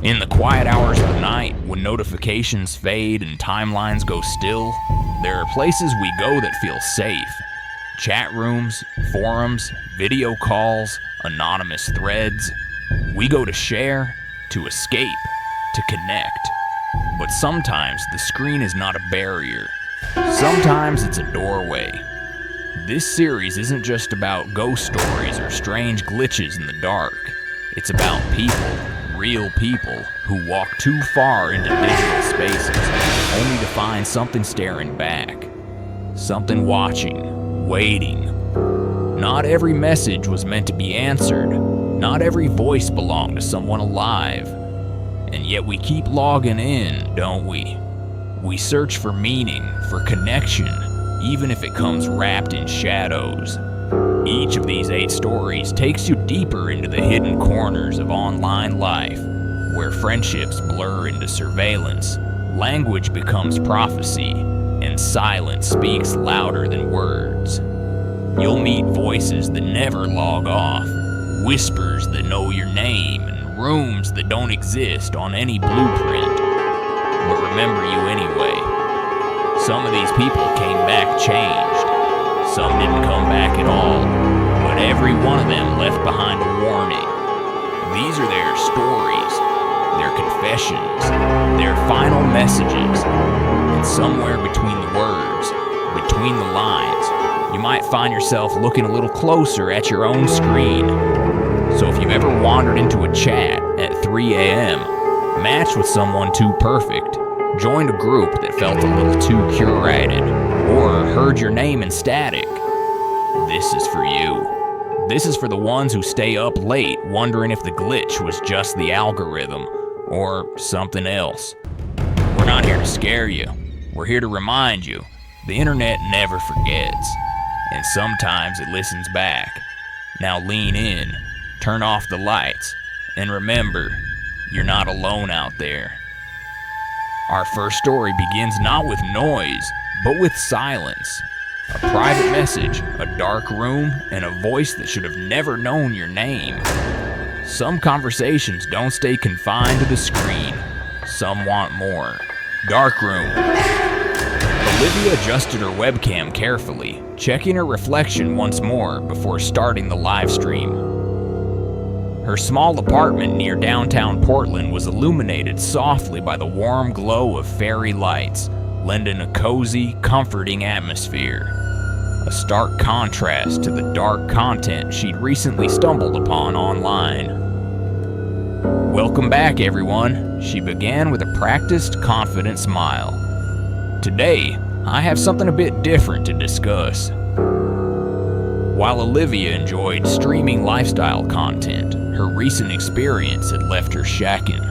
In the quiet hours of the night, when notifications fade and timelines go still, there are places we go that feel safe. Chat rooms, forums, video calls, anonymous threads. We go to share, to escape, to connect. But sometimes the screen is not a barrier. Sometimes it's a doorway. This series isn't just about ghost stories or strange glitches in the dark. It's about people, real people, who walk too far into digital spaces, only to find something staring back. Something watching, waiting. Not every message was meant to be answered. Not every voice belonged to someone alive. And yet we keep logging in, don't we? We search for meaning, for connection, even if it comes wrapped in shadows. Each of these 8 stories takes you deeper into the hidden corners of online life, where friendships blur into surveillance, language becomes prophecy, and silence speaks louder than words. You'll meet voices that never log off, whispers that know your name, and rooms that don't exist on any blueprint, but remember you anyway. Some of these people came back changed. Some didn't come back at all, but every one of them left behind a warning. These are their stories, their confessions, their final messages, and somewhere between the words, between the lines, you might find yourself looking a little closer at your own screen. So if you've ever wandered into a chat at 3 a.m., matched with someone too perfect, joined a group that felt a little too curated, or heard your name in static, this is for you. This is for the ones who stay up late wondering if the glitch was just the algorithm or something else. We're not here to scare you. We're here to remind you the internet never forgets, and sometimes it listens back. Now lean in, turn off the lights, and remember, you're not alone out there. Our first story begins not with noise, but with silence. A private message, a dark room, and a voice that should have never known your name. Some conversations don't stay confined to the screen. Some want more. Darkroom. Olivia adjusted her webcam carefully, checking her reflection once more before starting the live stream. Her small apartment near downtown Portland was illuminated softly by the warm glow of fairy lights, lending a cozy, comforting atmosphere. A stark contrast to the dark content she'd recently stumbled upon online. Welcome back, everyone, she began with a practiced, confident smile. Today, I have something a bit different to discuss. While Olivia enjoyed streaming lifestyle content, her recent experience had left her shacking.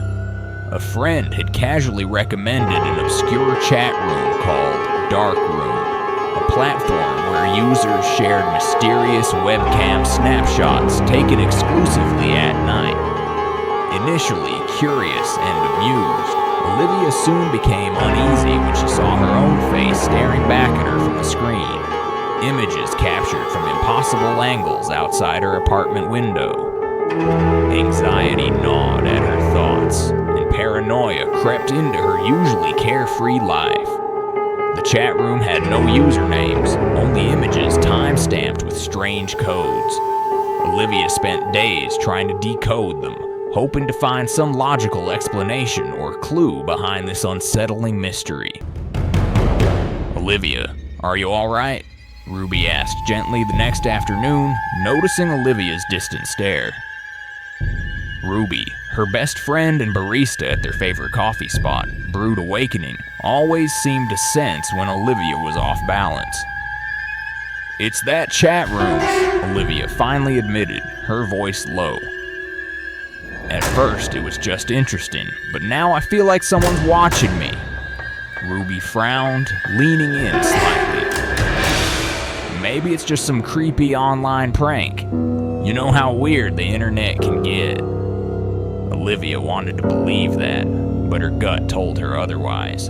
A friend had casually recommended an obscure chat room called Darkroom, a platform where users shared mysterious webcam snapshots taken exclusively at night. Initially curious and amused, Olivia soon became uneasy when she saw her own face staring back at her from the screen, images captured from impossible angles outside her apartment window. Anxiety gnawed at her thoughts, and paranoia crept into her usually carefree life. The chat room had no usernames, only images time-stamped with strange codes. Olivia spent days trying to decode them, hoping to find some logical explanation or clue behind this unsettling mystery. Olivia, are you all right? Ruby asked gently the next afternoon, noticing Olivia's distant stare. Ruby, her best friend and barista at their favorite coffee spot, Brewed Awakening, always seemed to sense when Olivia was off balance. It's that chat room, Olivia finally admitted, her voice low. At first, it was just interesting, but now I feel like someone's watching me. Ruby frowned, leaning in slightly. Maybe it's just some creepy online prank. You know how weird the internet can get. Olivia wanted to believe that, but her gut told her otherwise.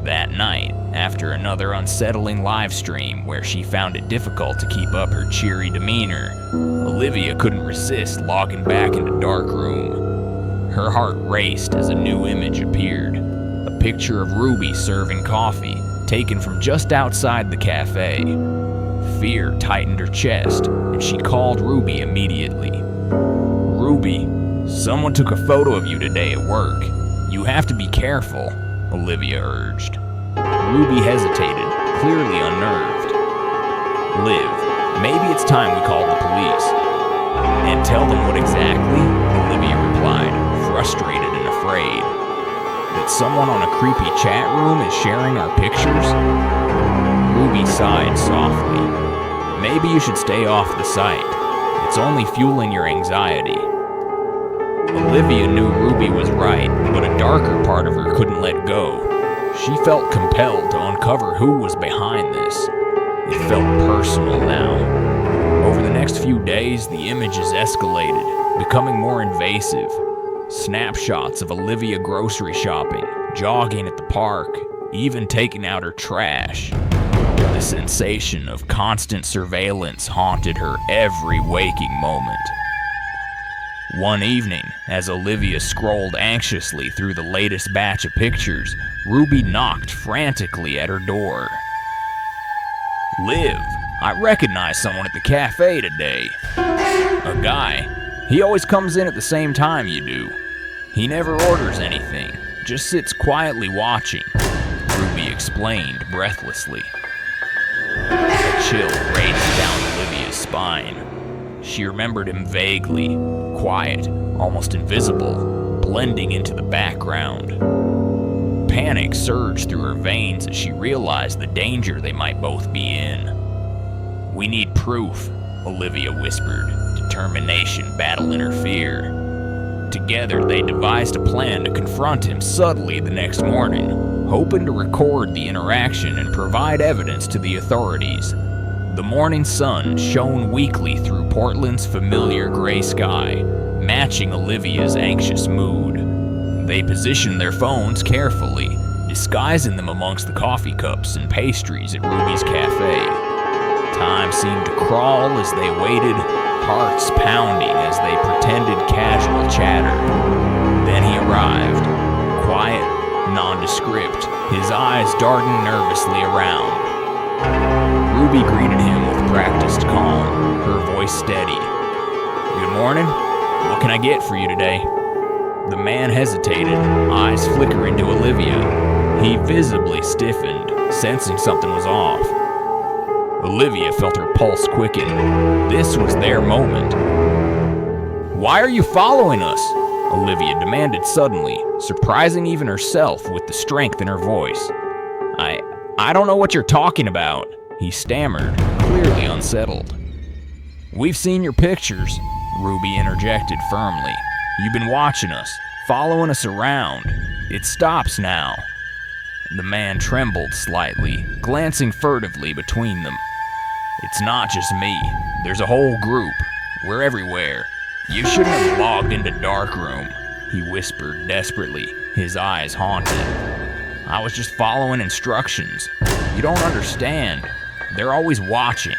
That night, after another unsettling live stream where she found it difficult to keep up her cheery demeanor, Olivia couldn't resist logging back into Darkroom. Her heart raced as a new image appeared. A picture of Ruby serving coffee, taken from just outside the cafe. Fear tightened her chest, and she called Ruby immediately. "Ruby, someone took a photo of you today at work. You have to be careful," Olivia urged. Ruby hesitated, clearly unnerved. "Liv, maybe it's time we called the police." "And tell them what exactly?" Olivia replied, frustrated and afraid. "That someone on a creepy chat room is sharing our pictures?" Ruby sighed softly. "Maybe you should stay off the site. It's only fueling your anxiety." Olivia knew Ruby was right, but a darker part of her couldn't let go. She felt compelled to uncover who was behind this. It felt personal now. Over the next few days, the images escalated, becoming more invasive. Snapshots of Olivia grocery shopping, jogging at the park, even taking out her trash. The sensation of constant surveillance haunted her every waking moment. One evening, as Olivia scrolled anxiously through the latest batch of pictures, Ruby knocked frantically at her door. "Liv, I recognize someone at the cafe today. A guy. He always comes in at the same time you do. He never orders anything, just sits quietly watching," Ruby explained breathlessly. A chill raced down Olivia's spine. She remembered him vaguely, quiet, almost invisible, blending into the background. Panic surged through her veins as she realized the danger they might both be in. "We need proof," Olivia whispered, determination battling her fear. Together, they devised a plan to confront him subtly the next morning, hoping to record the interaction and provide evidence to the authorities. The morning sun shone weakly through Portland's familiar gray sky, matching Olivia's anxious mood. They positioned their phones carefully, disguising them amongst the coffee cups and pastries at Ruby's cafe. Time seemed to crawl as they waited, hearts pounding as they pretended casual chatter. Then he arrived, quiet, nondescript, his eyes darting nervously around. Ruby greeted him with practiced calm, her voice steady. "Good morning. What can I get for you today?" The man hesitated, eyes flickering to Olivia. He visibly stiffened, sensing something was off. Olivia felt her pulse quicken. This was their moment. "Why are you following us?" Olivia demanded suddenly, surprising even herself with the strength in her voice. I don't know what you're talking about," he stammered, clearly unsettled. "We've seen your pictures," Ruby interjected firmly. "You've been watching us, following us around. It stops now." The man trembled slightly, glancing furtively between them. "It's not just me. There's a whole group. We're everywhere. You shouldn't have logged into Darkroom," he whispered desperately, his eyes haunted. "I was just following instructions. You don't understand. They're always watching."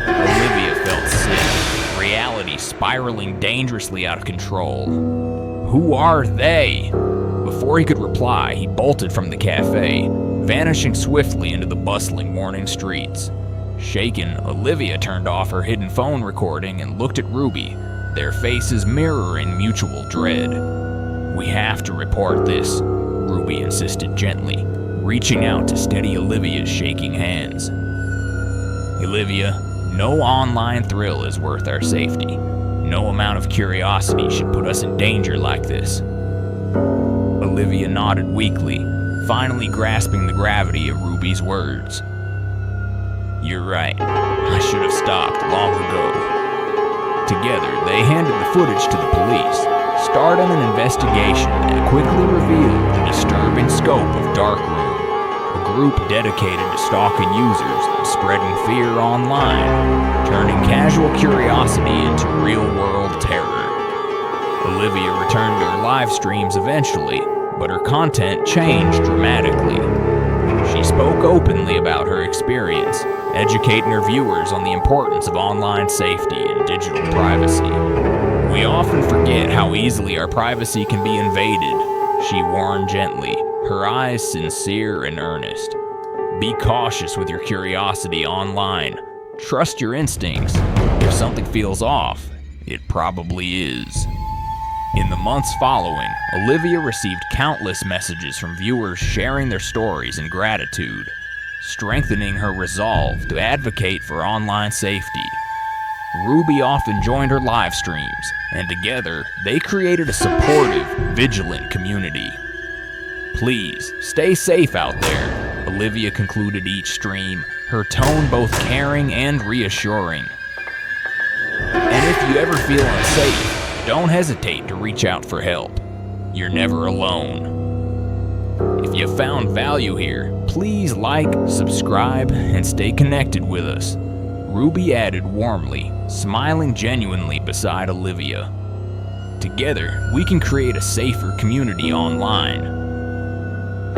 Olivia felt sick, reality spiraling dangerously out of control. "Who are they?" Before he could reply, he bolted from the cafe, vanishing swiftly into the bustling morning streets. Shaken, Olivia turned off her hidden phone recording and looked at Ruby, their faces mirroring mutual dread. "We have to report this," Ruby insisted gently, reaching out to steady Olivia's shaking hands. "Olivia, no online thrill is worth our safety. No amount of curiosity should put us in danger like this." Olivia nodded weakly, finally grasping the gravity of Ruby's words. "You're right. I should have stopped long ago." Together, they handed the footage to the police, starting an investigation that quickly revealed the disturbing scope of Darkroom, a group dedicated to stalking users and spreading fear online, turning casual curiosity into real-world terror. Olivia returned to her live streams eventually, but her content changed dramatically. She spoke openly about her experience, educating her viewers on the importance of online safety and digital privacy. We often forget how easily our privacy can be invaded, she warned gently, her eyes sincere and earnest. Be cautious with your curiosity online. Trust your instincts. If something feels off, it probably is. In the months following, Olivia received countless messages from viewers sharing their stories in gratitude, strengthening her resolve to advocate for online safety. Ruby often joined her live streams, and together they created a supportive, vigilant community. Please, stay safe out there, Olivia concluded each stream, her tone both caring and reassuring. And if you ever feel unsafe, don't hesitate to reach out for help. You're never alone. If you found value here, please like, subscribe, and stay connected with us, Ruby added warmly, smiling genuinely beside Olivia. Together, we can create a safer community online.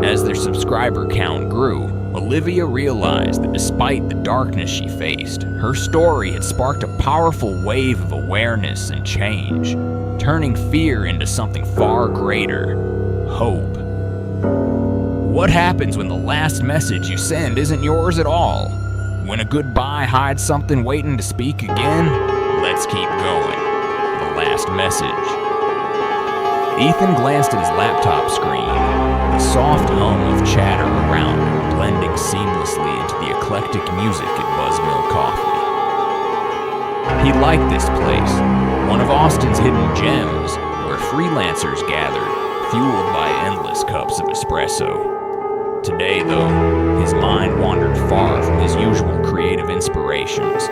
As their subscriber count grew, Olivia realized that despite the darkness she faced, her story had sparked a powerful wave of awareness and change, turning fear into something far greater: hope. What happens when the last message you send isn't yours at all? When a goodbye hides something waiting to speak again? Let's keep going. The last message. Ethan glanced at his laptop screen, the soft hum of chatter around him blending seamlessly into the eclectic music at Buzzmill Coffee. He liked this place, one of Austin's hidden gems, where freelancers gathered, fueled by endless cups of espresso. Today, though, his mind wandered far from his usual creative inspirations.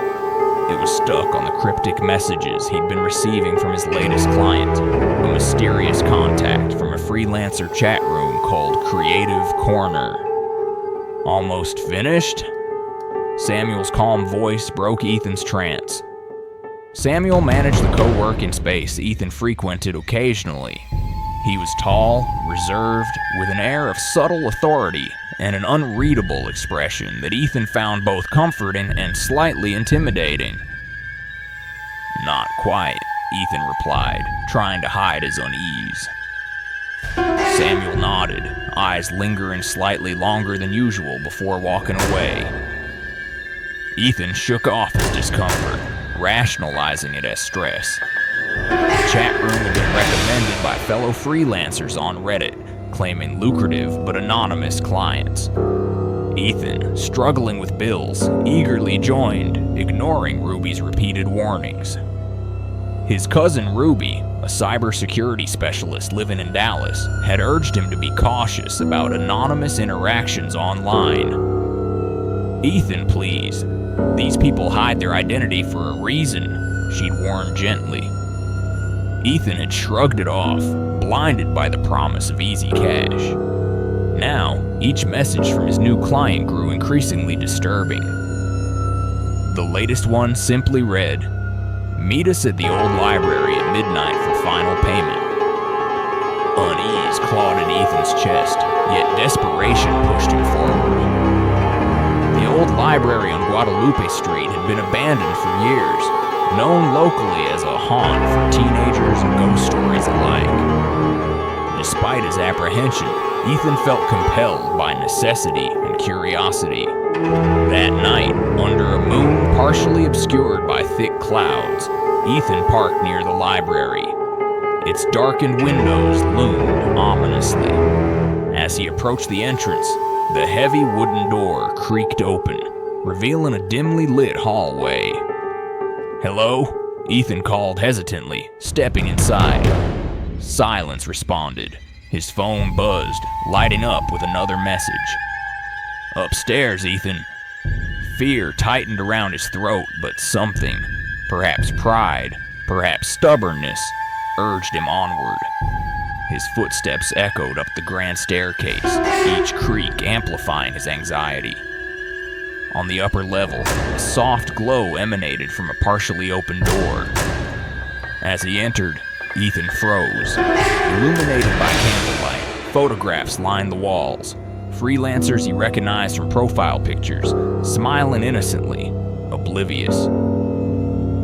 It was stuck on the cryptic messages he'd been receiving from his latest client, a mysterious contact from a freelancer chat room called Creative Corner. Almost finished? Samuel's calm voice broke Ethan's trance. Samuel managed the co-working space Ethan frequented occasionally. He was tall, reserved, with an air of subtle authority and an unreadable expression that Ethan found both comforting and slightly intimidating. Not quite, Ethan replied, trying to hide his unease. Samuel nodded, eyes lingering slightly longer than usual before walking away. Ethan shook off his discomfort, rationalizing it as stress. The chat room had been recommended by fellow freelancers on Reddit, claiming lucrative but anonymous clients. Ethan, struggling with bills, eagerly joined, ignoring Ruby's repeated warnings. His cousin Ruby, a cybersecurity specialist living in Dallas, had urged him to be cautious about anonymous interactions online. Ethan, please. These people hide their identity for a reason, she'd warned gently. Ethan had shrugged it off, blinded by the promise of easy cash. Now, each message from his new client grew increasingly disturbing. The latest one simply read, "Meet us at the old library at midnight for final payment." Unease clawed at Ethan's chest, yet desperation pushed him forward. The old library on Guadalupe Street had been abandoned for years, known locally as a haunt for teenagers and ghost stories alike. Despite his apprehension, Ethan felt compelled by necessity and curiosity. That night, under a moon partially obscured by thick clouds, Ethan parked near the library. Its darkened windows loomed ominously. As he approached the entrance, the heavy wooden door creaked open, revealing a dimly lit hallway. "Hello?" Ethan called hesitantly, stepping inside. Silence responded. His phone buzzed, lighting up with another message. "Upstairs, Ethan." Fear tightened around his throat, but something, perhaps pride, perhaps stubbornness, urged him onward. His footsteps echoed up the grand staircase, each creak amplifying his anxiety. On the upper level, a soft glow emanated from a partially open door. As he entered, Ethan froze. Illuminated by candlelight, photographs lined the walls. Freelancers he recognized from profile pictures, smiling innocently, oblivious.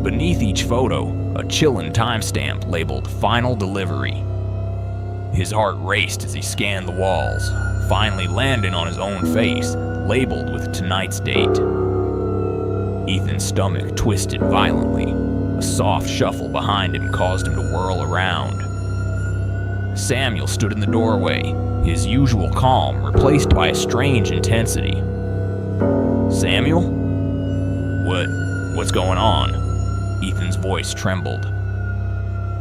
beneath each photo, a chilling timestamp labeled Final Delivery. His heart raced as he scanned the walls, finally landing on his own face, labeled with tonight's date. Ethan's stomach twisted violently. A soft shuffle behind him caused him to whirl around. Samuel stood in the doorway, his usual calm replaced by a strange intensity. Samuel? What's going on? Ethan's voice trembled.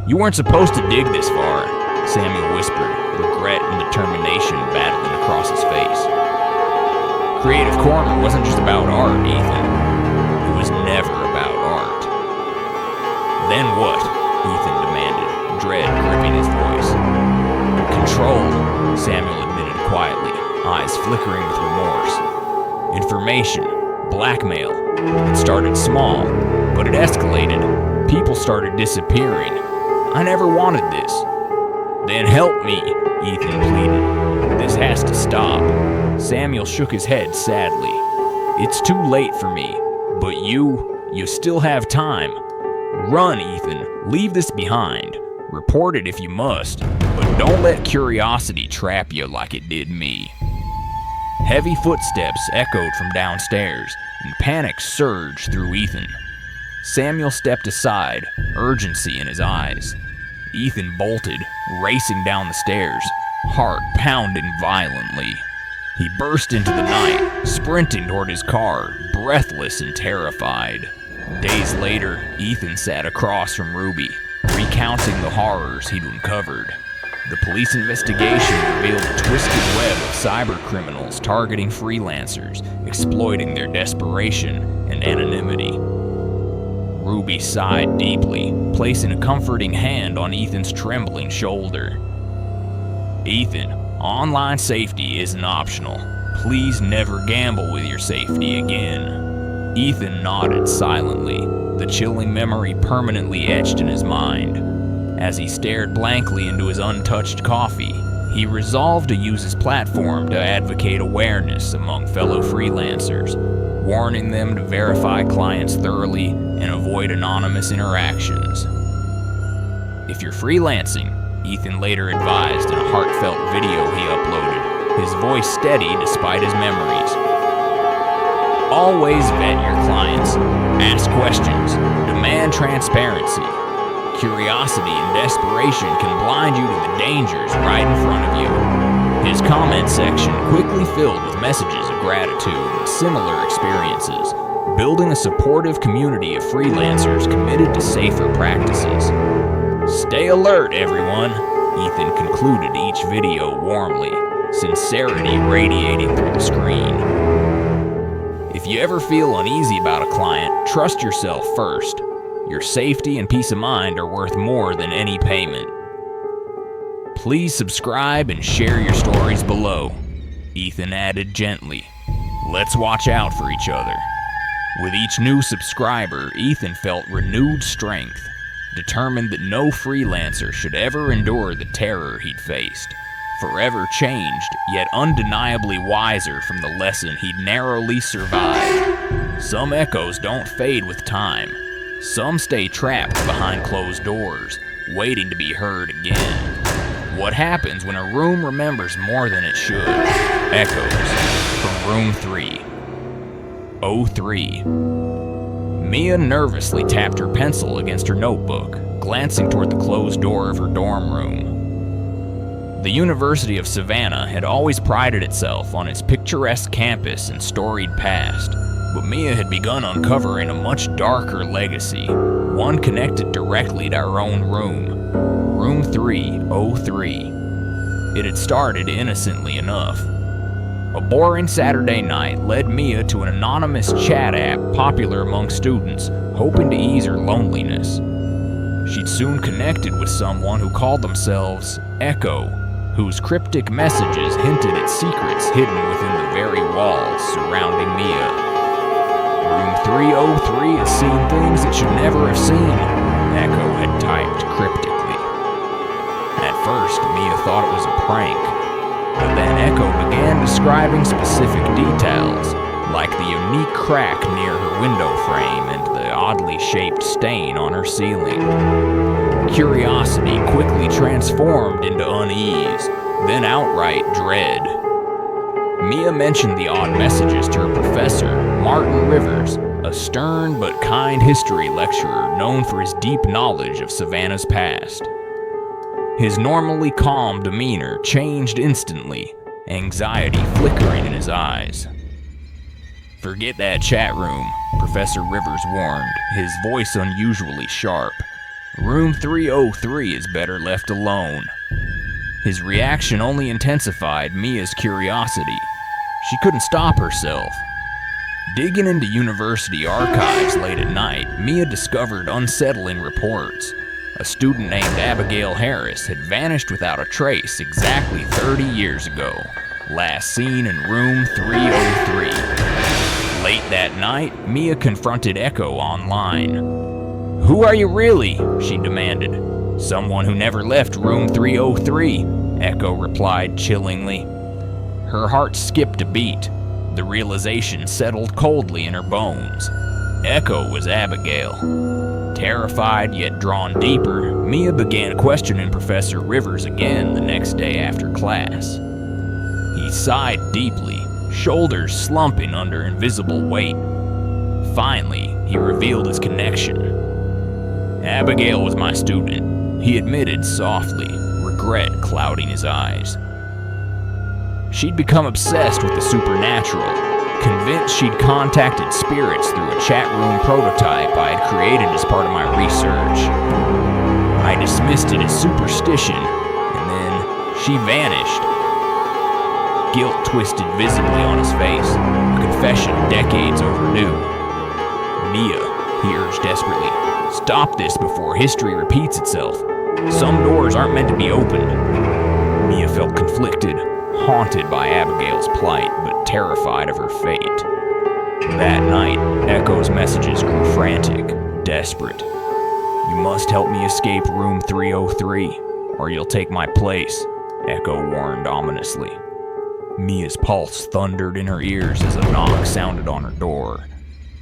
You weren't supposed to dig this far, Samuel whispered, regret and determination battling across his face. Creative Corner wasn't just about art, Ethan. It was never about art. Then what? Ethan demanded, dread gripping his voice. Control, Samuel admitted quietly, eyes flickering with remorse. Information, blackmail. It started small, but it escalated. People started disappearing. I never wanted this. Then help me, Ethan pleaded. This has to stop. Samuel shook his head sadly. It's too late for me, but you still have time. Run, Ethan. Leave this behind. Report it if you must, but don't let curiosity trap you like it did me. Heavy footsteps echoed from downstairs, and panic surged through Ethan. Samuel stepped aside, urgency in his eyes. Ethan bolted, racing down the stairs, heart pounding violently. He burst into the night, sprinting toward his car, breathless and terrified. Days later, Ethan sat across from Ruby, recounting the horrors he'd uncovered. The police investigation revealed a twisted web of cyber criminals targeting freelancers, exploiting their desperation and anonymity. Ruby sighed deeply, placing a comforting hand on Ethan's trembling shoulder. Ethan, online safety isn't optional. Please never gamble with your safety again. Ethan nodded silently, the chilling memory permanently etched in his mind. As he stared blankly into his untouched coffee, he resolved to use his platform to advocate awareness among fellow freelancers, warning them to verify clients thoroughly and avoid anonymous interactions. If you're freelancing, Ethan later advised in a heartfelt video he uploaded, his voice steady despite his memories. Always vet your clients, ask questions, demand transparency. Curiosity and desperation can blind you to the dangers right in front of you. His comment section quickly filled with messages of gratitude and similar experiences, building a supportive community of freelancers committed to safer practices. Stay alert, everyone, Ethan concluded each video warmly, sincerity radiating through the screen. If you ever feel uneasy about a client, trust yourself first. Your safety and peace of mind are worth more than any payment. Please subscribe and share your stories below, Ethan added gently. Let's watch out for each other. With each new subscriber, Ethan felt renewed strength, determined that no freelancer should ever endure the terror he'd faced. Forever changed, yet undeniably wiser from the lesson he'd narrowly survived. Some echoes don't fade with time. Some stay trapped behind closed doors, waiting to be heard again. What happens when a room remembers more than it should? Echoes from room 303. Mia nervously tapped her pencil against her notebook, glancing toward the closed door of her dorm room. The University of Savannah had always prided itself on its picturesque campus and storied past. But Mia had begun uncovering a much darker legacy, one connected directly to her own room, room 303. It had started innocently enough. A boring Saturday night led Mia to an anonymous chat app popular among students, hoping to ease her loneliness. She'd soon connected with someone who called themselves Echo, whose cryptic messages hinted at secrets hidden within the very walls surrounding Mia. Room 303 has seen things it should never have seen, Echo had typed cryptically. At first, Mia thought it was a prank, but then Echo began describing specific details, like the unique crack near her window frame and the oddly shaped stain on her ceiling. Curiosity quickly transformed into unease, then outright dread. Mia mentioned the odd messages to her professor, Martin Rivers, a stern but kind history lecturer known for his deep knowledge of Savannah's past. His normally calm demeanor changed instantly, anxiety flickering in his eyes. "Forget that chat room," Professor Rivers warned, his voice unusually sharp. "Room 303 is better left alone." His reaction only intensified Mia's curiosity. She couldn't stop herself. Digging into university archives late at night, Mia discovered unsettling reports. A student named Abigail Harris had vanished without a trace exactly 30 years ago, last seen in room 303. Late that night, Mia confronted Echo online. "Who are you really?" she demanded. "Someone who never left room 303, Echo replied chillingly. Her heart skipped a beat. The realization settled coldly in her bones. Echo was Abigail. Terrified yet drawn deeper, Mia began questioning Professor Rivers again the next day after class. He sighed deeply, shoulders slumping under invisible weight. Finally, he revealed his connection. "Abigail was my student," he admitted softly, regret clouding his eyes. She'd become obsessed with the supernatural, convinced she'd contacted spirits through a chat room prototype I had created as part of my research. I dismissed it as superstition, and then she vanished. Guilt twisted visibly on his face, a confession decades overdue. "Mia," he urged desperately, "stop this before history repeats itself. Some doors aren't meant to be opened." Mia felt conflicted, haunted by Abigail's plight, but terrified of her fate. That night, Echo's messages grew frantic, desperate. "You must help me escape room 303, or you'll take my place," Echo warned ominously. Mia's pulse thundered in her ears as a knock sounded on her door.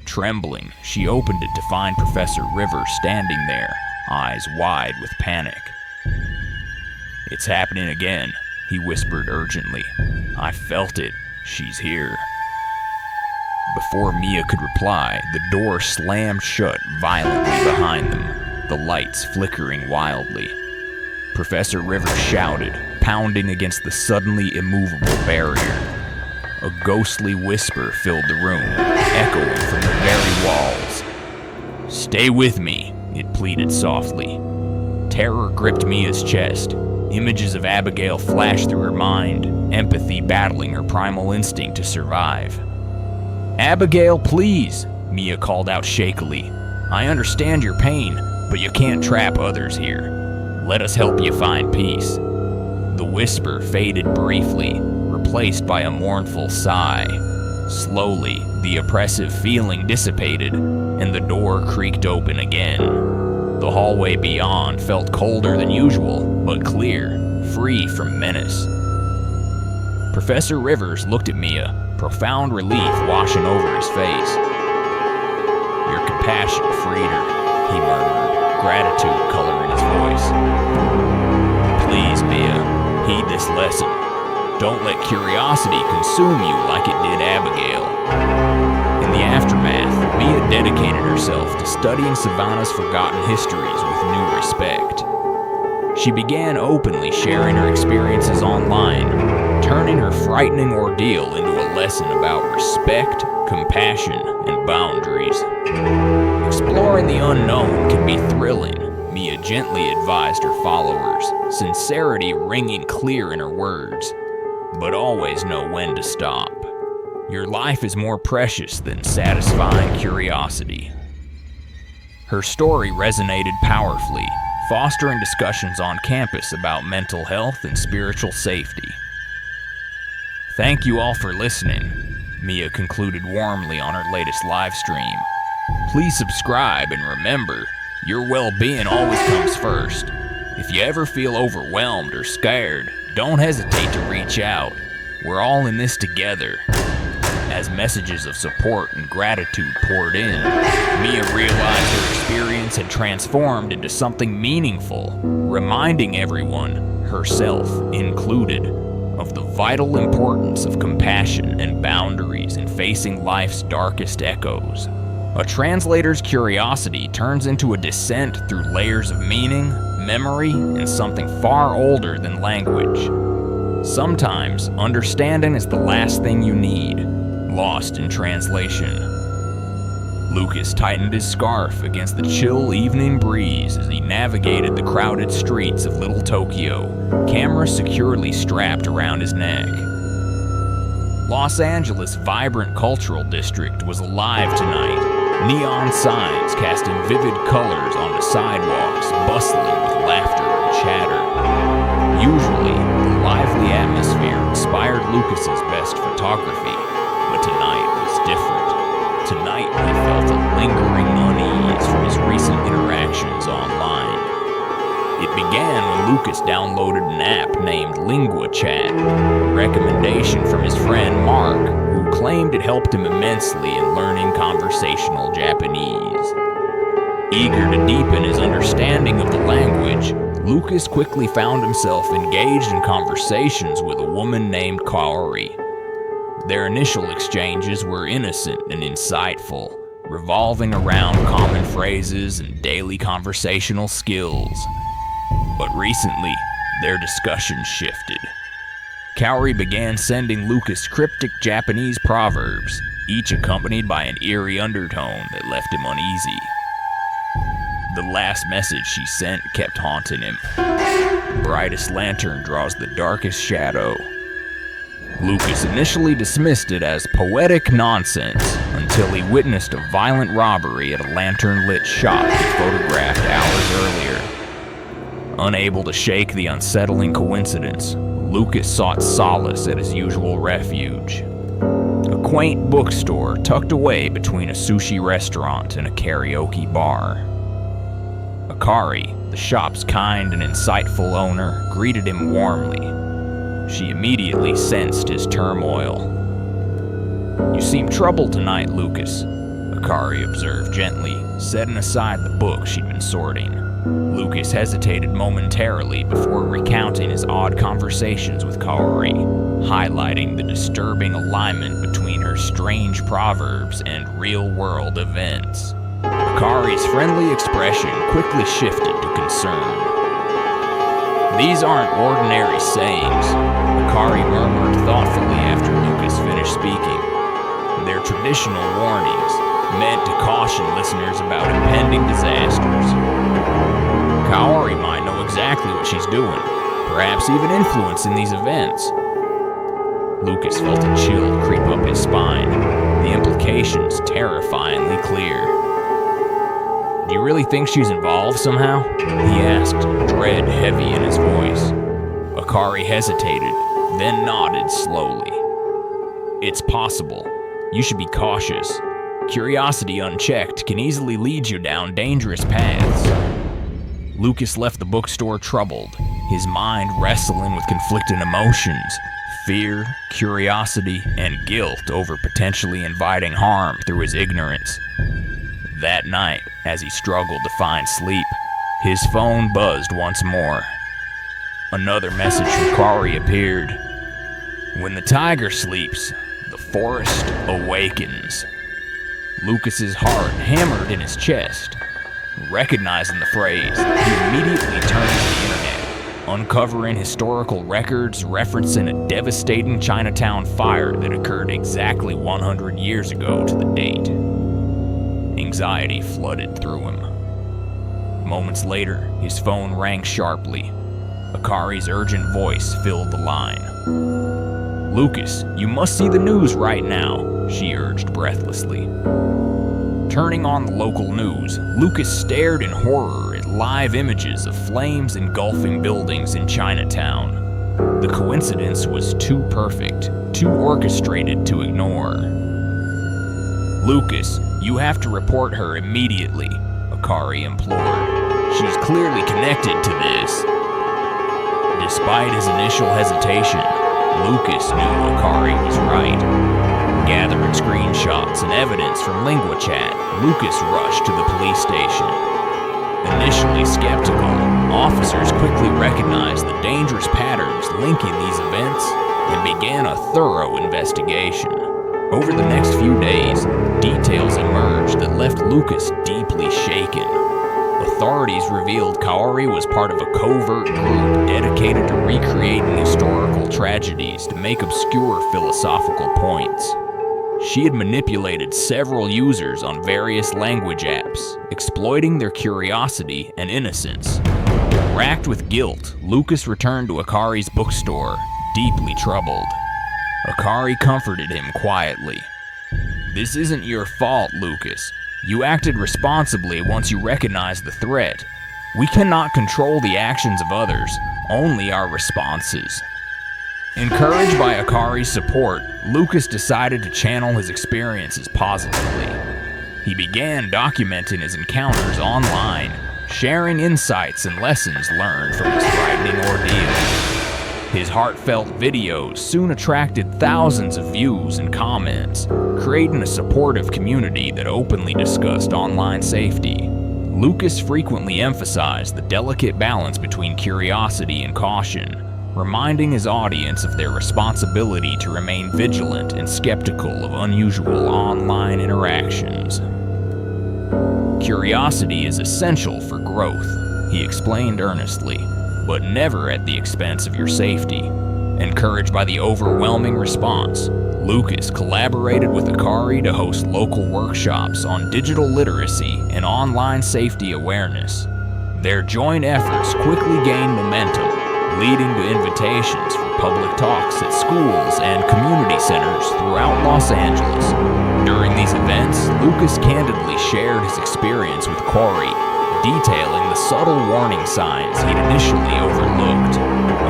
Trembling, she opened it to find Professor Rivers standing there, eyes wide with panic. "It's happening again," he whispered urgently. "I felt it. She's here." Before Mia could reply, the door slammed shut violently behind them, the lights flickering wildly. Professor Rivers shouted, pounding against the suddenly immovable barrier. A ghostly whisper filled the room, echoing from the very walls. "Stay with me," it pleaded softly. Terror gripped Mia's chest. Images of Abigail flashed through her mind, empathy battling her primal instinct to survive. "Abigail, please," Mia called out shakily. "I understand your pain, but you can't trap others here. Let us help you find peace." The whisper faded briefly, replaced by a mournful sigh. Slowly, the oppressive feeling dissipated, and the door creaked open again. The hallway beyond felt colder than usual, but clear, free from menace. Professor Rivers looked at Mia, profound relief washing over his face. "Your compassion freed her," he murmured, gratitude coloring his voice. "Please, Mia, heed this lesson. Don't let curiosity consume you like it did Abigail." In the aftermath, Mia dedicated herself to studying Savannah's forgotten histories with new respect. She began openly sharing her experiences online, turning her frightening ordeal into a lesson about respect, compassion, and boundaries. Exploring the unknown can be thrilling, Mia gently advised her followers, sincerity ringing clear in her words. But always know when to stop. Your life is more precious than satisfying curiosity. Her story resonated powerfully, fostering discussions on campus about mental health and spiritual safety. Thank you all for listening, Mia concluded warmly on her latest live stream. Please subscribe and remember, your well-being always comes first. If you ever feel overwhelmed or scared, don't hesitate to reach out. We're all in this together. As messages of support and gratitude poured in, Mia realized her experience had transformed into something meaningful, reminding everyone, herself included, of the vital importance of compassion and boundaries in facing life's darkest echoes. A translator's curiosity turns into a descent through layers of meaning, memory, and something far older than language. Sometimes, understanding is the last thing you need, lost in translation. Lucas tightened his scarf against the chill evening breeze as he navigated the crowded streets of Little Tokyo, camera securely strapped around his neck. Los Angeles' vibrant cultural district was alive tonight, neon signs casting vivid colors onto sidewalks bustling with laughter and chatter. Usually, the lively atmosphere inspired Lucas's best photography, but tonight was different. Tonight, he felt a lingering unease from his recent interactions online. It began when Lucas downloaded an app named Lingua Chat, a recommendation from his friend Mark, who claimed it helped him immensely in learning conversational Japanese. Eager to deepen his understanding of the language, Lucas quickly found himself engaged in conversations with a woman named Kaori. Their initial exchanges were innocent and insightful, revolving around common phrases and daily conversational skills. But recently, their discussion shifted. Kaori began sending Lucas cryptic Japanese proverbs, each accompanied by an eerie undertone that left him uneasy. The last message she sent kept haunting him. The brightest lantern draws the darkest shadow. Lucas initially dismissed it as poetic nonsense until he witnessed a violent robbery at a lantern-lit shop he photographed hours earlier. Unable to shake the unsettling coincidence, Lucas sought solace at his usual refuge. A quaint bookstore tucked away between a sushi restaurant and a karaoke bar. Akari, the shop's kind and insightful owner, greeted him warmly. She immediately sensed his turmoil. "You seem troubled tonight, Lucas," Akari observed gently, setting aside the book she'd been sorting. Lucas hesitated momentarily before recounting his odd conversations with Kaori, highlighting the disturbing alignment between her strange proverbs and real-world events. Akari's friendly expression quickly shifted to concern. "These aren't ordinary sayings," Akari murmured thoughtfully after Lucas finished speaking. "They're traditional warnings, meant to caution listeners about impending disasters. Kaori might know exactly what she's doing, perhaps even influencing these events." Lucas felt a chill creep up his spine, the implications terrifyingly clear. "Do you really think she's involved somehow?" he asked, dread heavy in his voice. Akari hesitated, then nodded slowly. "It's possible. You should be cautious. Curiosity unchecked can easily lead you down dangerous paths." Lucas left the bookstore troubled, his mind wrestling with conflicting emotions, fear, curiosity, and guilt over potentially inviting harm through his ignorance. That night, as he struggled to find sleep, his phone buzzed once more. Another message from Kaori appeared. "When the tiger sleeps, the forest awakens." Lucas's heart hammered in his chest. Recognizing the phrase, he immediately turned to the internet, uncovering historical records referencing a devastating Chinatown fire that occurred exactly 100 years ago to the date. Anxiety flooded through him. Moments later, his phone rang sharply. Akari's urgent voice filled the line. "Lucas, you must see the news right now," she urged breathlessly. Turning on the local news, Lucas stared in horror at live images of flames engulfing buildings in Chinatown. The coincidence was too perfect, too orchestrated to ignore. "Lucas, you have to report her immediately," Akari implored. "She's clearly connected to this." Despite his initial hesitation, Lucas knew Akari was right. Gathering screenshots and evidence from LinguaChat, Lucas rushed to the police station. Initially skeptical, officers quickly recognized the dangerous patterns linking these events and began a thorough investigation. Over the next few days, details emerged that left Lucas deeply shaken. Authorities revealed Kaori was part of a covert group dedicated to recreating historical tragedies to make obscure philosophical points. She had manipulated several users on various language apps, exploiting their curiosity and innocence. Racked with guilt, Lucas returned to Akari's bookstore, deeply troubled. Akari comforted him quietly. "This isn't your fault, Lucas. You acted responsibly once you recognized the threat. We cannot control the actions of others, only our responses." Encouraged by Akari's support, Lucas decided to channel his experiences positively. He began documenting his encounters online, sharing insights and lessons learned from his frightening ordeal. His heartfelt videos soon attracted thousands of views and comments, creating a supportive community that openly discussed online safety. Lucas frequently emphasized the delicate balance between curiosity and caution, reminding his audience of their responsibility to remain vigilant and skeptical of unusual online interactions. Curiosity is essential for growth, he explained earnestly, but never at the expense of your safety. Encouraged by the overwhelming response, Lucas collaborated with Akari to host local workshops on digital literacy and online safety awareness. Their joint efforts quickly gained momentum, leading to invitations for public talks at schools and community centers throughout Los Angeles. During these events, Lucas candidly shared his experience with Corey, detailing the subtle warning signs he'd initially overlooked.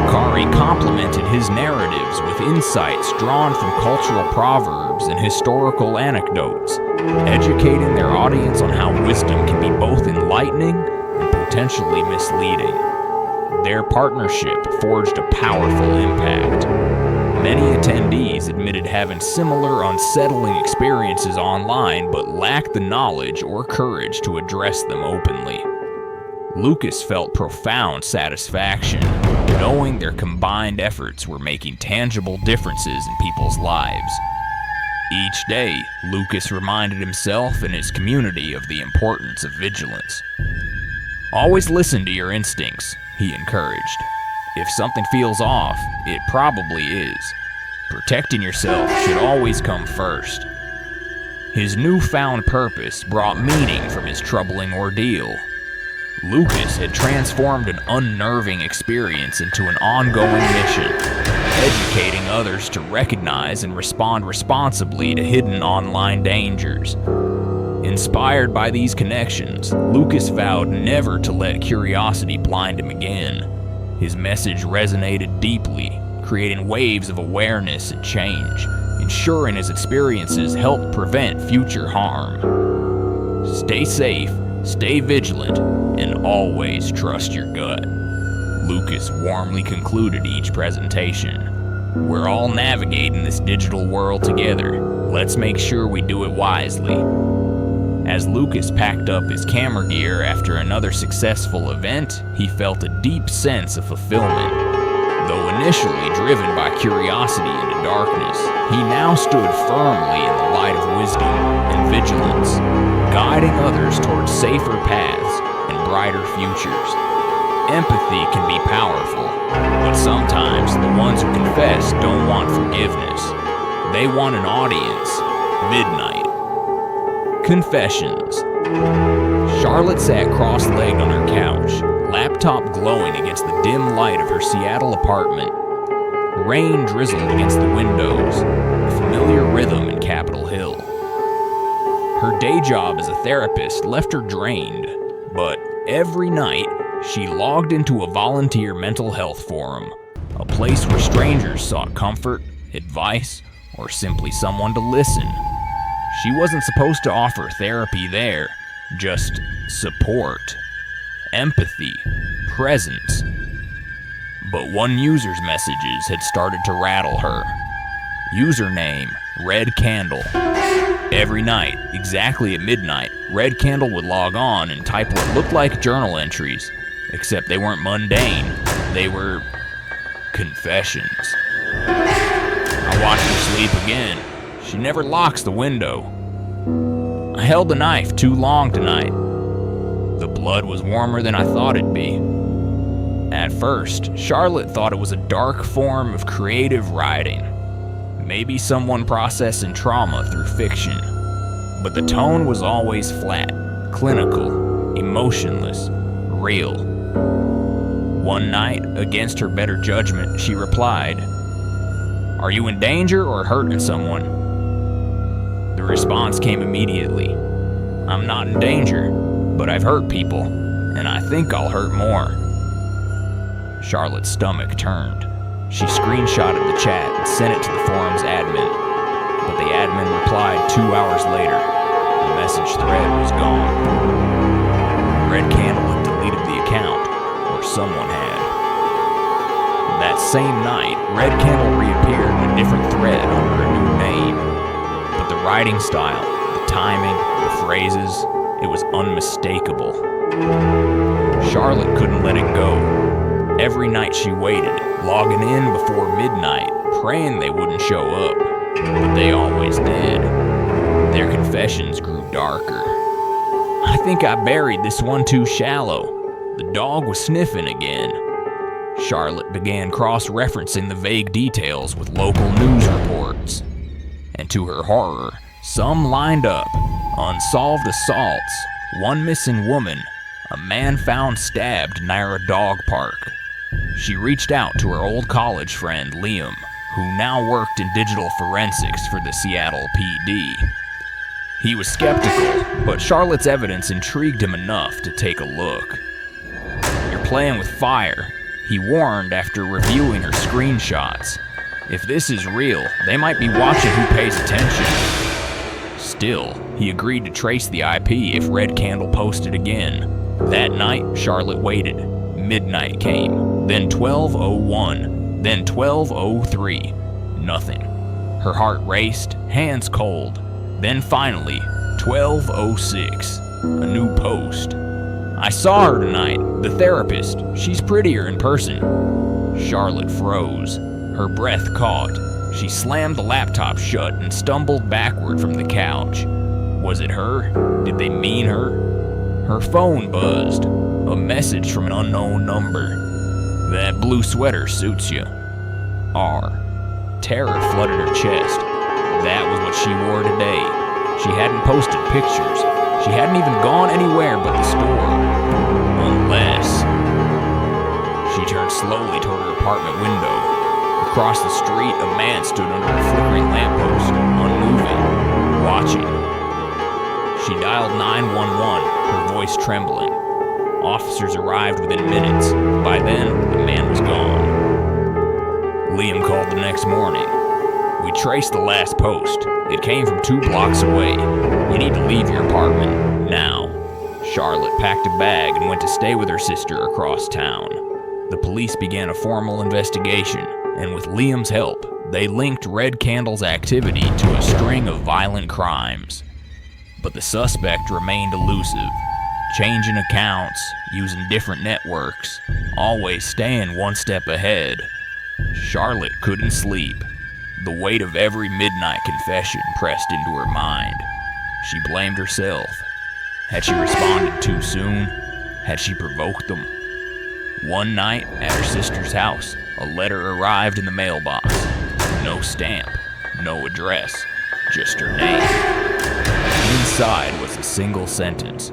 Akari complemented his narratives with insights drawn from cultural proverbs and historical anecdotes, educating their audience on how wisdom can be both enlightening and potentially misleading. Their partnership forged a powerful impact. Many attendees admitted having similar unsettling experiences online but lacked the knowledge or courage to address them openly. Lucas felt profound satisfaction, knowing their combined efforts were making tangible differences in people's lives. Each day, Lucas reminded himself and his community of the importance of vigilance. "Always listen to your instincts," he encouraged. "If something feels off, it probably is. Protecting yourself should always come first." His newfound purpose brought meaning from his troubling ordeal. Lucas had transformed an unnerving experience into an ongoing mission, educating others to recognize and respond responsibly to hidden online dangers. Inspired by these connections, Lucas vowed never to let curiosity blind him again. His message resonated deeply, creating waves of awareness and change, ensuring his experiences helped prevent future harm. Stay safe, stay vigilant, and always trust your gut. Lucas warmly concluded each presentation. "We're all navigating this digital world together. Let's make sure we do it wisely." As Lucas packed up his camera gear after another successful event, he felt a deep sense of fulfillment. Though initially driven by curiosity into darkness, he now stood firmly in the light of wisdom and vigilance, guiding others towards safer paths and brighter futures. Empathy can be powerful, but sometimes the ones who confess don't want forgiveness. They want an audience. Midnight. Confessions. Charlotte sat cross-legged on her couch, laptop glowing against the dim light of her Seattle apartment. Rain drizzled against the windows, a familiar rhythm in Capitol Hill. Her day job as a therapist left her drained, but every night she logged into a volunteer mental health forum, a place where strangers sought comfort, advice, or simply someone to listen. She wasn't supposed to offer therapy there, just support, empathy, presence. But one user's messages had started to rattle her. Username, Red Candle. Every night, exactly at midnight, Red Candle would log on and type what looked like journal entries, except they weren't mundane. They were confessions. I watched her sleep again. She never locks the window. I held the knife too long tonight. The blood was warmer than I thought it'd be. At first, Charlotte thought it was a dark form of creative writing. Maybe someone processing trauma through fiction. But the tone was always flat, clinical, emotionless, real. One night, against her better judgment, she replied, "Are you in danger or hurting someone?" The response came immediately. "I'm not in danger, but I've hurt people, and I think I'll hurt more." Charlotte's stomach turned. She screenshotted the chat and sent it to the forum's admin, but the admin replied 2 hours later. The message thread was gone. Red Candle had deleted the account, or someone had. That same night, Red Candle reappeared in a different thread under a new name, but the writing style, the timing, the phrases, it was unmistakable. Charlotte couldn't let it go. Every night she waited, logging in before midnight, praying they wouldn't show up, but they always did. Their confessions grew darker. "I think I buried this one too shallow. The dog was sniffing again." Charlotte began cross-referencing the vague details with local news reports. And to her horror, some lined up. Unsolved assaults, one missing woman, a man found stabbed near a dog park. She reached out to her old college friend, Liam, who now worked in digital forensics for the Seattle PD. He was skeptical, but Charlotte's evidence intrigued him enough to take a look. "You're playing with fire," he warned after reviewing her screenshots. "If this is real, they might be watching who pays attention." Still, he agreed to trace the IP if Red Candle posted again. That night, Charlotte waited. Midnight came, then 12:01, then 12:03. Nothing. Her heart raced, hands cold. Then finally, 12:06, a new post. "I saw her tonight, the therapist. She's prettier in person." Charlotte froze. Her breath caught. She slammed the laptop shut and stumbled backward from the couch. Was it her? Did they mean her? Her phone buzzed. A message from an unknown number. "That blue sweater suits you. R." Terror flooded her chest. That was what she wore today. She hadn't posted pictures. She hadn't even gone anywhere but the store. Unless... She turned slowly toward her apartment window. Across the street, a man stood under a flickering lamppost, unmoving, watching. She dialed 911, her voice trembling. Officers arrived within minutes. By then, the man was gone. Liam called the next morning. "We traced the last post. It came from 2 blocks away. You need to leave your apartment, now." Charlotte packed a bag and went to stay with her sister across town. The police began a formal investigation, and with Liam's help, they linked Red Candle's activity to a string of violent crimes. But the suspect remained elusive, changing accounts, using different networks, always staying one step ahead. Charlotte couldn't sleep. The weight of every midnight confession pressed into her mind. She blamed herself. Had she responded too soon? Had she provoked them? One night, at her sister's house, a letter arrived in the mailbox. No stamp, no address, just her name. Inside was a single sentence.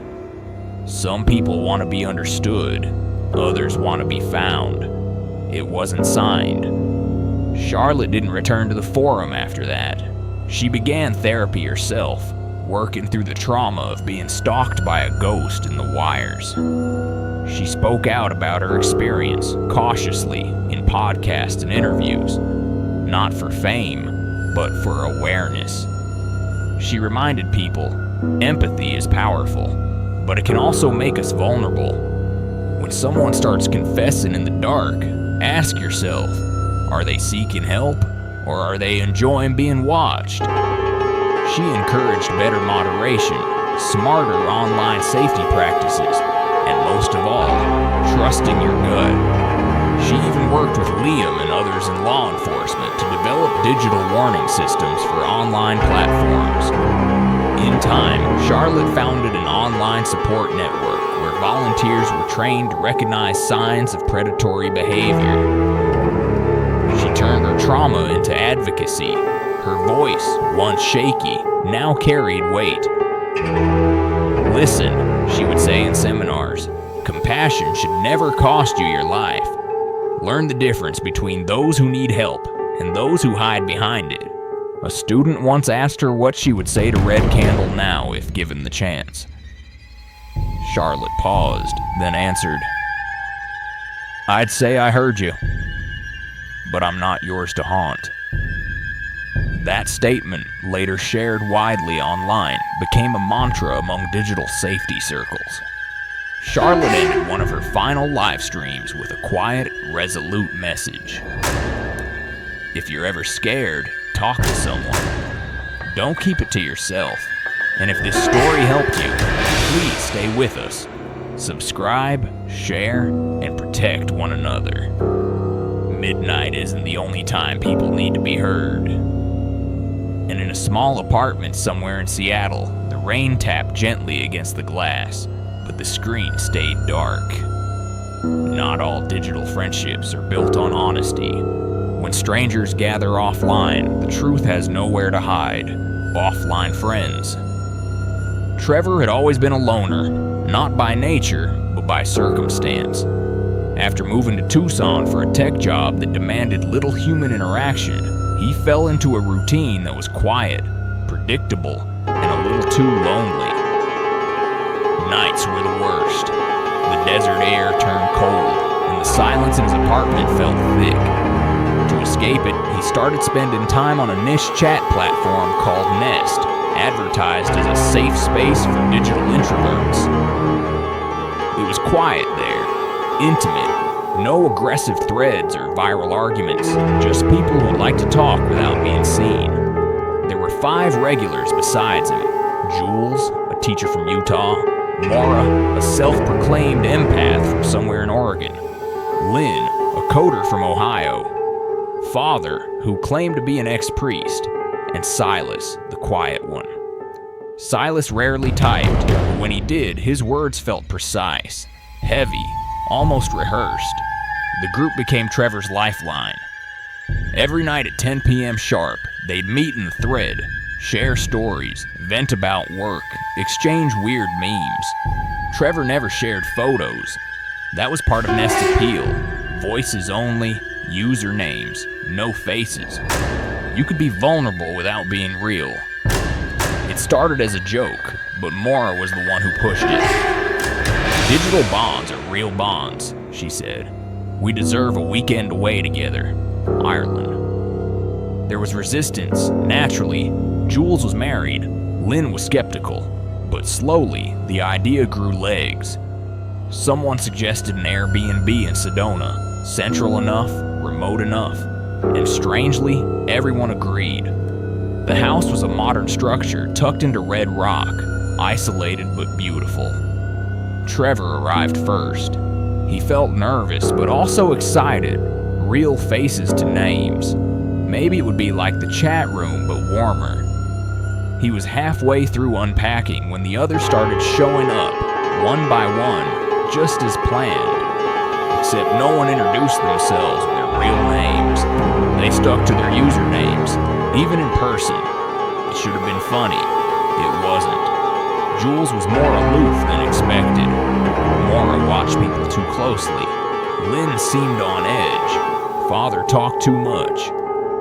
"Some people want to be understood, others want to be found." It wasn't signed. Charlotte didn't return to the forum after that. She began therapy herself, working through the trauma of being stalked by a ghost in the wires. She spoke out about her experience, cautiously, in podcasts and interviews. Not for fame, but for awareness. She reminded people, empathy is powerful, but it can also make us vulnerable. When someone starts confessing in the dark, ask yourself, are they seeking help or are they enjoying being watched? She encouraged better moderation, smarter online safety practices, and most of all, trusting your gut. She even worked with Liam and others in law enforcement to develop digital warning systems for online platforms. In time, Charlotte founded an online support network where volunteers were trained to recognize signs of predatory behavior. She turned her trauma into advocacy. Her voice, once shaky, now carried weight. Listen, she would say in seminars, compassion should never cost you your life. Learn the difference between those who need help and those who hide behind it. A student once asked her what she would say to Red Candle now if given the chance. Charlotte paused, then answered, I'd say I heard you, but I'm not yours to haunt. That statement, later shared widely online, became a mantra among digital safety circles. Charlotte ended one of her final live streams with a quiet, resolute message. If you're ever scared, talk to someone. Don't keep it to yourself. And if this story helped you, please stay with us. Subscribe, share, and protect one another. Midnight isn't the only time people need to be heard. And in a small apartment somewhere in Seattle, the rain tapped gently against the glass, but the screen stayed dark. Not all digital friendships are built on honesty. When strangers gather offline, the truth has nowhere to hide. Offline friends. Trevor had always been a loner, not by nature, but by circumstance. After moving to Tucson for a tech job that demanded little human interaction, he fell into a routine that was quiet, predictable, and a little too lonely. Nights were the worst. The desert air turned cold, and the silence in his apartment felt thick. To escape it, he started spending time on a niche chat platform called Nest, advertised as a safe space for digital introverts. It was quiet there, intimate, no aggressive threads or viral arguments, just people who'd like to talk without being seen. There were 5 regulars besides him: Jules, a teacher from Utah; Maura, a self-proclaimed empath from somewhere in Oregon; Lynn, a coder from Ohio; Father, who claimed to be an ex-priest; and Silas, the quiet one. Silas rarely typed, but when he did, his words felt precise, heavy, almost rehearsed. The group became Trevor's lifeline. Every night at 10 p.m. sharp, they'd meet in the thread, share stories, vent about work, exchange weird memes. Trevor never shared photos. That was part of Nest's appeal. Voices only, usernames, no faces. You could be vulnerable without being real. It started as a joke, but Maura was the one who pushed it. Digital bonds are real bonds, she said. We deserve a weekend away together. Ireland. There was resistance, naturally. Jules was married. Lynn was skeptical. But slowly, the idea grew legs. Someone suggested an Airbnb in Sedona, central enough, remote enough, and strangely, everyone agreed. The house was a modern structure tucked into red rock, isolated but beautiful. Trevor arrived first. He felt nervous, but also excited. Real faces to names. Maybe it would be like the chat room, but warmer. He was halfway through unpacking when the others started showing up, one by one, just as planned. Except no one introduced themselves with their real names. They stuck to their usernames, even in person. It should have been funny. It wasn't. Jules was more aloof than expected. Maura watched people too closely. Lynn seemed on edge. Father talked too much.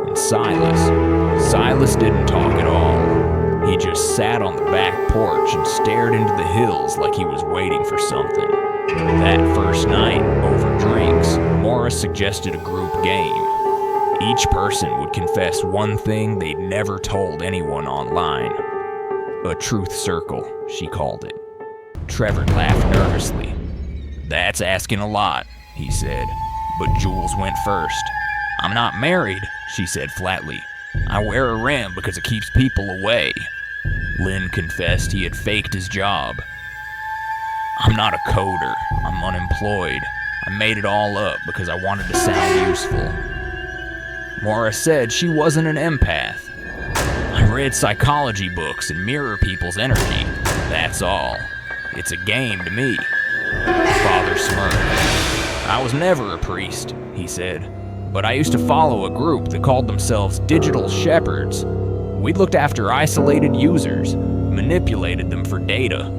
And Silas didn't talk at all. He just sat on the back porch and stared into the hills like he was waiting for something. That first night, over drinks, Maura suggested a group game. Each person would confess one thing they'd never told anyone online. A truth circle, she called it. Trevor laughed nervously. That's asking a lot, he said, but Jules went first. "I'm not married," she said flatly. "I wear a rim because it keeps people away." Lynn confessed he had faked his job. "I'm not a coder. I'm unemployed. I made it all up because I wanted to sound useful." Maura said she wasn't an empath. "I read psychology books and mirror people's energy. That's all. It's a game to me." Father smirked. "I was never a priest," he said, "but I used to follow a group that called themselves Digital Shepherds. We looked after isolated users, manipulated them for data."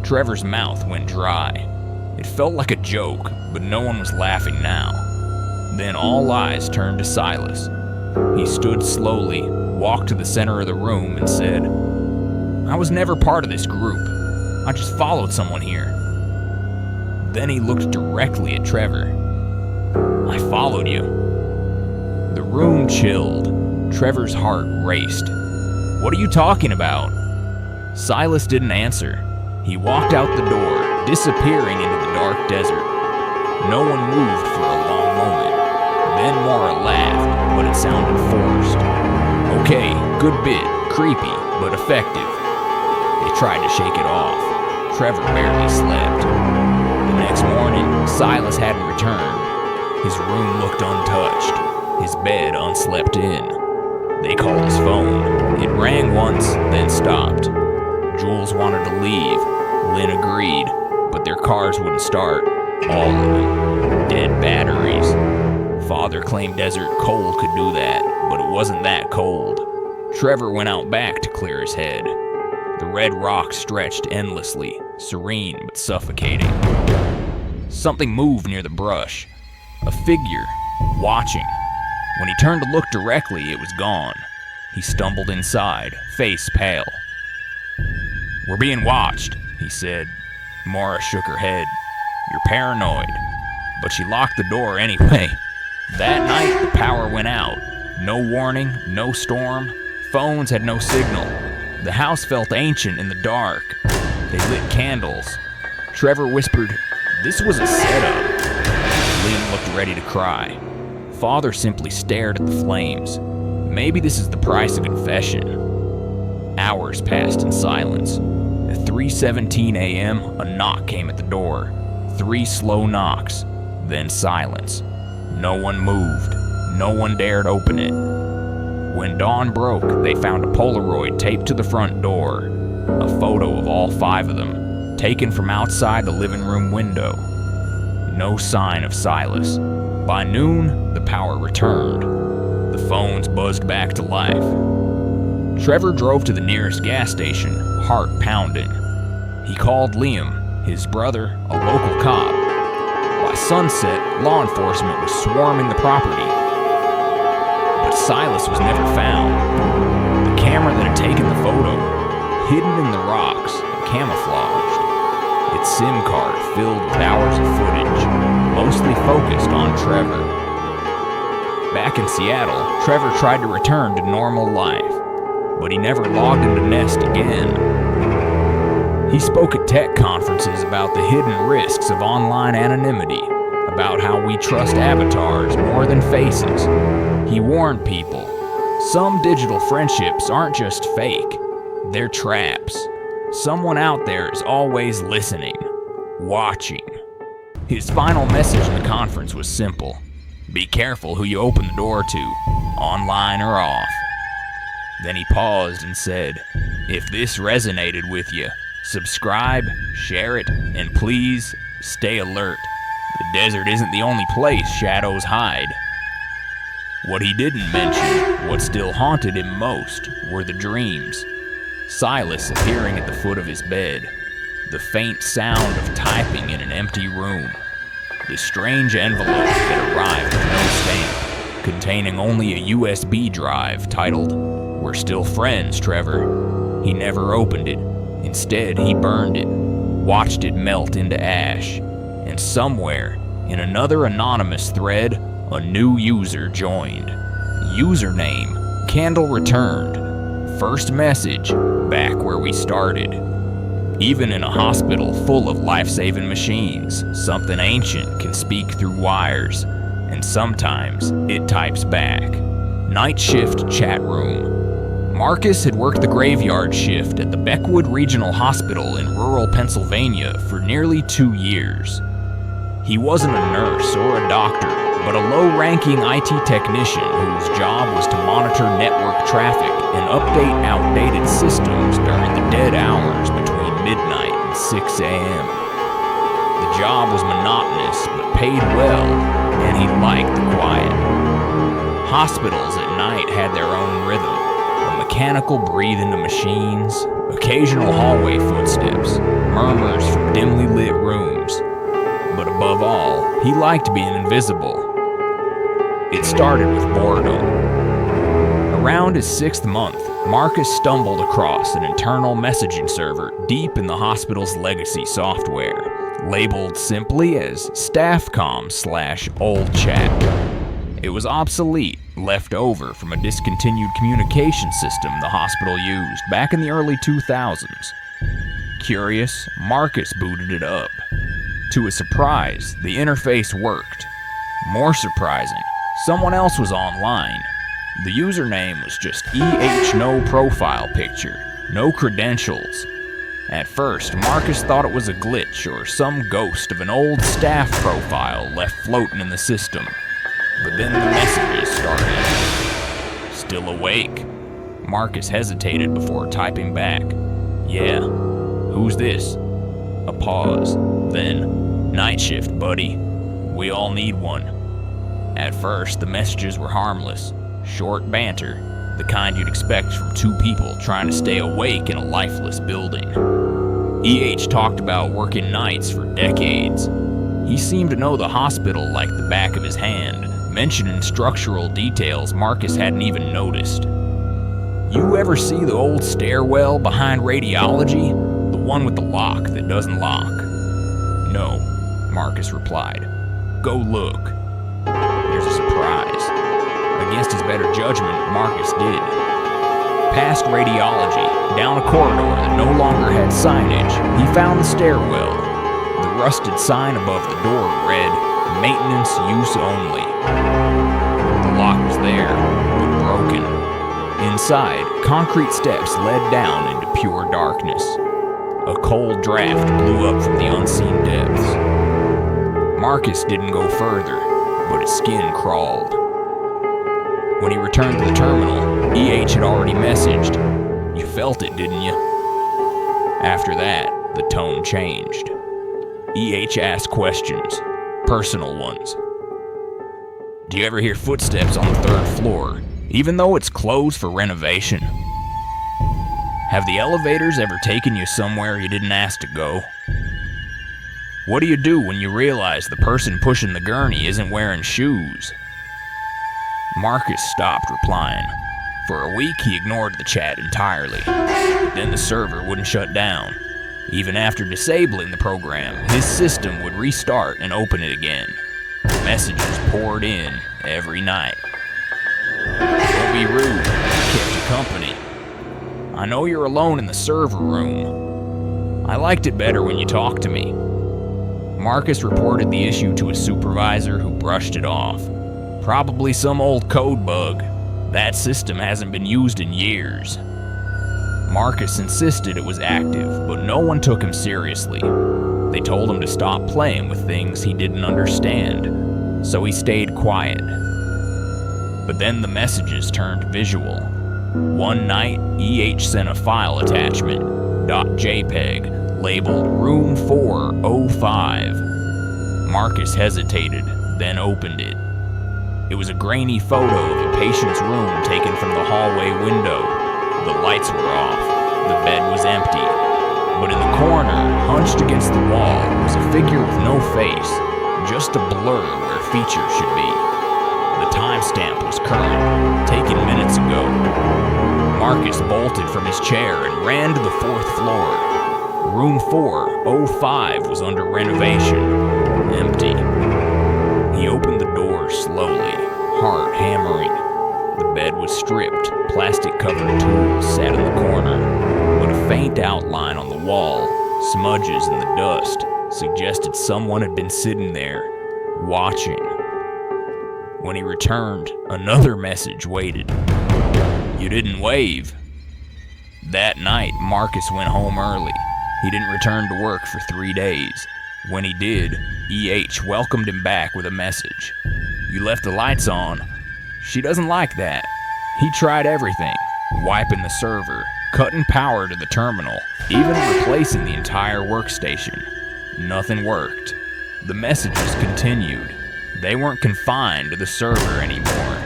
Trevor's mouth went dry. It felt like a joke, but no one was laughing now. Then all eyes turned to Silas. He stood slowly, walked to the center of the room, and said, "I was never part of this group. I just followed someone here." Then he looked directly at Trevor. "I followed you." The room chilled. Trevor's heart raced. "What are you talking about?" Silas didn't answer. He walked out the door, disappearing into the dark desert. No one moved for a long moment. Then Maura laughed, but it sounded forced. "Okay, good bit, creepy, but effective." They tried to shake it off. Trevor barely slept. The next morning, Silas hadn't returned. His room looked untouched, his bed unslept in. They called his phone. It rang once, then stopped. Jules wanted to leave. Lynn agreed, but their cars wouldn't start. All of them. Dead batteries. Father claimed desert cold could do that, but it wasn't that cold. Trevor went out back to clear his head. The red rock stretched endlessly, serene but suffocating. Something moved near the brush. A figure, watching. When he turned to look directly, it was gone. He stumbled inside, face pale. "We're being watched," he said. Maura shook her head. "You're paranoid." But she locked the door anyway. That night, the power went out. No warning, no storm. Phones had no signal. The house felt ancient in the dark. They lit candles. Trevor whispered, "This was a setup." Lynn looked ready to cry. Father simply stared at the flames. Maybe this is the price of confession. Hours passed in silence. At 3:17 a.m., a knock came at the door. 3 slow knocks, then silence. No one moved. No one dared open it. When dawn broke, they found a Polaroid taped to the front door. A photo of all 5 of them, taken from outside the living room window. No sign of Silas. By noon, the power returned. The phones buzzed back to life. Trevor drove to the nearest gas station, heart pounding. He called Liam, his brother, a local cop. By sunset, law enforcement was swarming the property. But Silas was never found. The camera that had taken the photo, hidden in the rocks, camouflaged. Its SIM card filled with hours of footage, mostly focused on Trevor. Back in Seattle, Trevor tried to return to normal life, but he never logged into Nest again. He spoke at tech conferences about the hidden risks of online anonymity, about how we trust avatars more than faces. He warned people, some digital friendships aren't just fake, they're traps. Someone out there is always listening, watching. His final message in the conference was simple. Be careful who you open the door to, online or off. Then he paused and said, "If this resonated with you, subscribe, share it, and please stay alert. The desert isn't the only place shadows hide." What he didn't mention, what still haunted him most, were the dreams. Silas appearing at the foot of his bed, the faint sound of typing in an empty room, the strange envelope that arrived with no stamp, containing only a USB drive titled, "We're still friends, Trevor." He never opened it. Instead, he burned it, watched it melt into ash, and somewhere, in another anonymous thread, a new user joined. Username, Candle Returned. First message, back where we started. Even in a hospital full of life-saving machines, something ancient can speak through wires. and sometimes it types back. Night shift chat room. Marcus had worked the graveyard shift at the Beckwood Regional Hospital in rural Pennsylvania for nearly 2 years. He wasn't a nurse or a doctor, but a low-ranking IT technician whose job was to monitor network traffic and update outdated systems during the dead hours between midnight and 6 a.m. The job was monotonous but paid well, and he liked the quiet. Hospitals at night had their own rhythm. A mechanical breathing of machines, occasional hallway footsteps, murmurs from dimly lit rooms. But above all, he liked being invisible. It started with boredom. Around his 6th month, Marcus stumbled across an internal messaging server deep in the hospital's legacy software, labeled simply as staffcom/old chat. It was obsolete, left over from a discontinued communication system the hospital used back in the early 2000s. Curious, Marcus booted it up. To his surprise, the interface worked. More surprising, someone else was online. The username was just no profile picture, no credentials. At first, Marcus thought it was a glitch or some ghost of an old staff profile left floating in the system. But then the messages started. Still awake? Marcus hesitated before typing back. Yeah. Who's this? A pause. Then, night shift, buddy. We all need one. At first, the messages were harmless. Short banter. The kind you'd expect from two people trying to stay awake in a lifeless building. EH talked about working nights for decades. He seemed to know the hospital like the back of his hand, mentioning structural details Marcus hadn't even noticed. You ever see the old stairwell behind radiology? The one with the lock that doesn't lock? No, Marcus replied. Go look. There's a surprise. Against his better judgment, Marcus did. Past radiology, down a corridor that no longer had signage, he found the stairwell. The rusted sign above the door read, "Maintenance use only." The lock was there, but broken. Inside, concrete steps led down into pure darkness. A cold draft blew up from the unseen depths. Marcus didn't go further, but his skin crawled. When he returned to the terminal, EH had already messaged. You felt it, didn't you? After that, the tone changed. EH asked questions, personal ones. Do you ever hear footsteps on the 3rd floor, even though it's closed for renovation? Have the elevators ever taken you somewhere you didn't ask to go? What do you do when you realize the person pushing the gurney isn't wearing shoes? Marcus stopped replying. For a week, he ignored the chat entirely. But then the server wouldn't shut down. Even after disabling the program, his system would restart and open it again. Messages poured in every night. Don't be rude, I kept you company. I know you're alone in the server room. I liked it better when you talked to me. Marcus reported the issue to his supervisor, who brushed it off. Probably some old code bug. That system hasn't been used in years. Marcus insisted it was active, but no one took him seriously. They told him to stop playing with things he didn't understand, so he stayed quiet. But then the messages turned visual. One night, EH sent a file attachment, .jpg, labeled Room 405. Marcus hesitated, then opened it. It was a grainy photo of a patient's room taken from the hallway window. The lights were off, the bed was empty, but in the corner, hunched against the wall, was a figure with no face, just a blur where features should be. The timestamp was current, taken minutes ago. Marcus bolted from his chair and ran to the 4th floor. Room 405 was under renovation, empty. He opened the door slowly, heart hammering. The bed was stripped, plastic-covered tools sat in the corner, but a faint outline on the wall, smudges in the dust, suggested someone had been sitting there, watching. When he returned, another message waited. "You didn't wave." That night, Marcus went home early. He didn't return to work for 3 days. When he did, EH welcomed him back with a message. "You left the lights on." She doesn't like that. He tried everything, wiping the server, cutting power to the terminal, even replacing the entire workstation. Nothing worked. The messages continued. They weren't confined to the server anymore.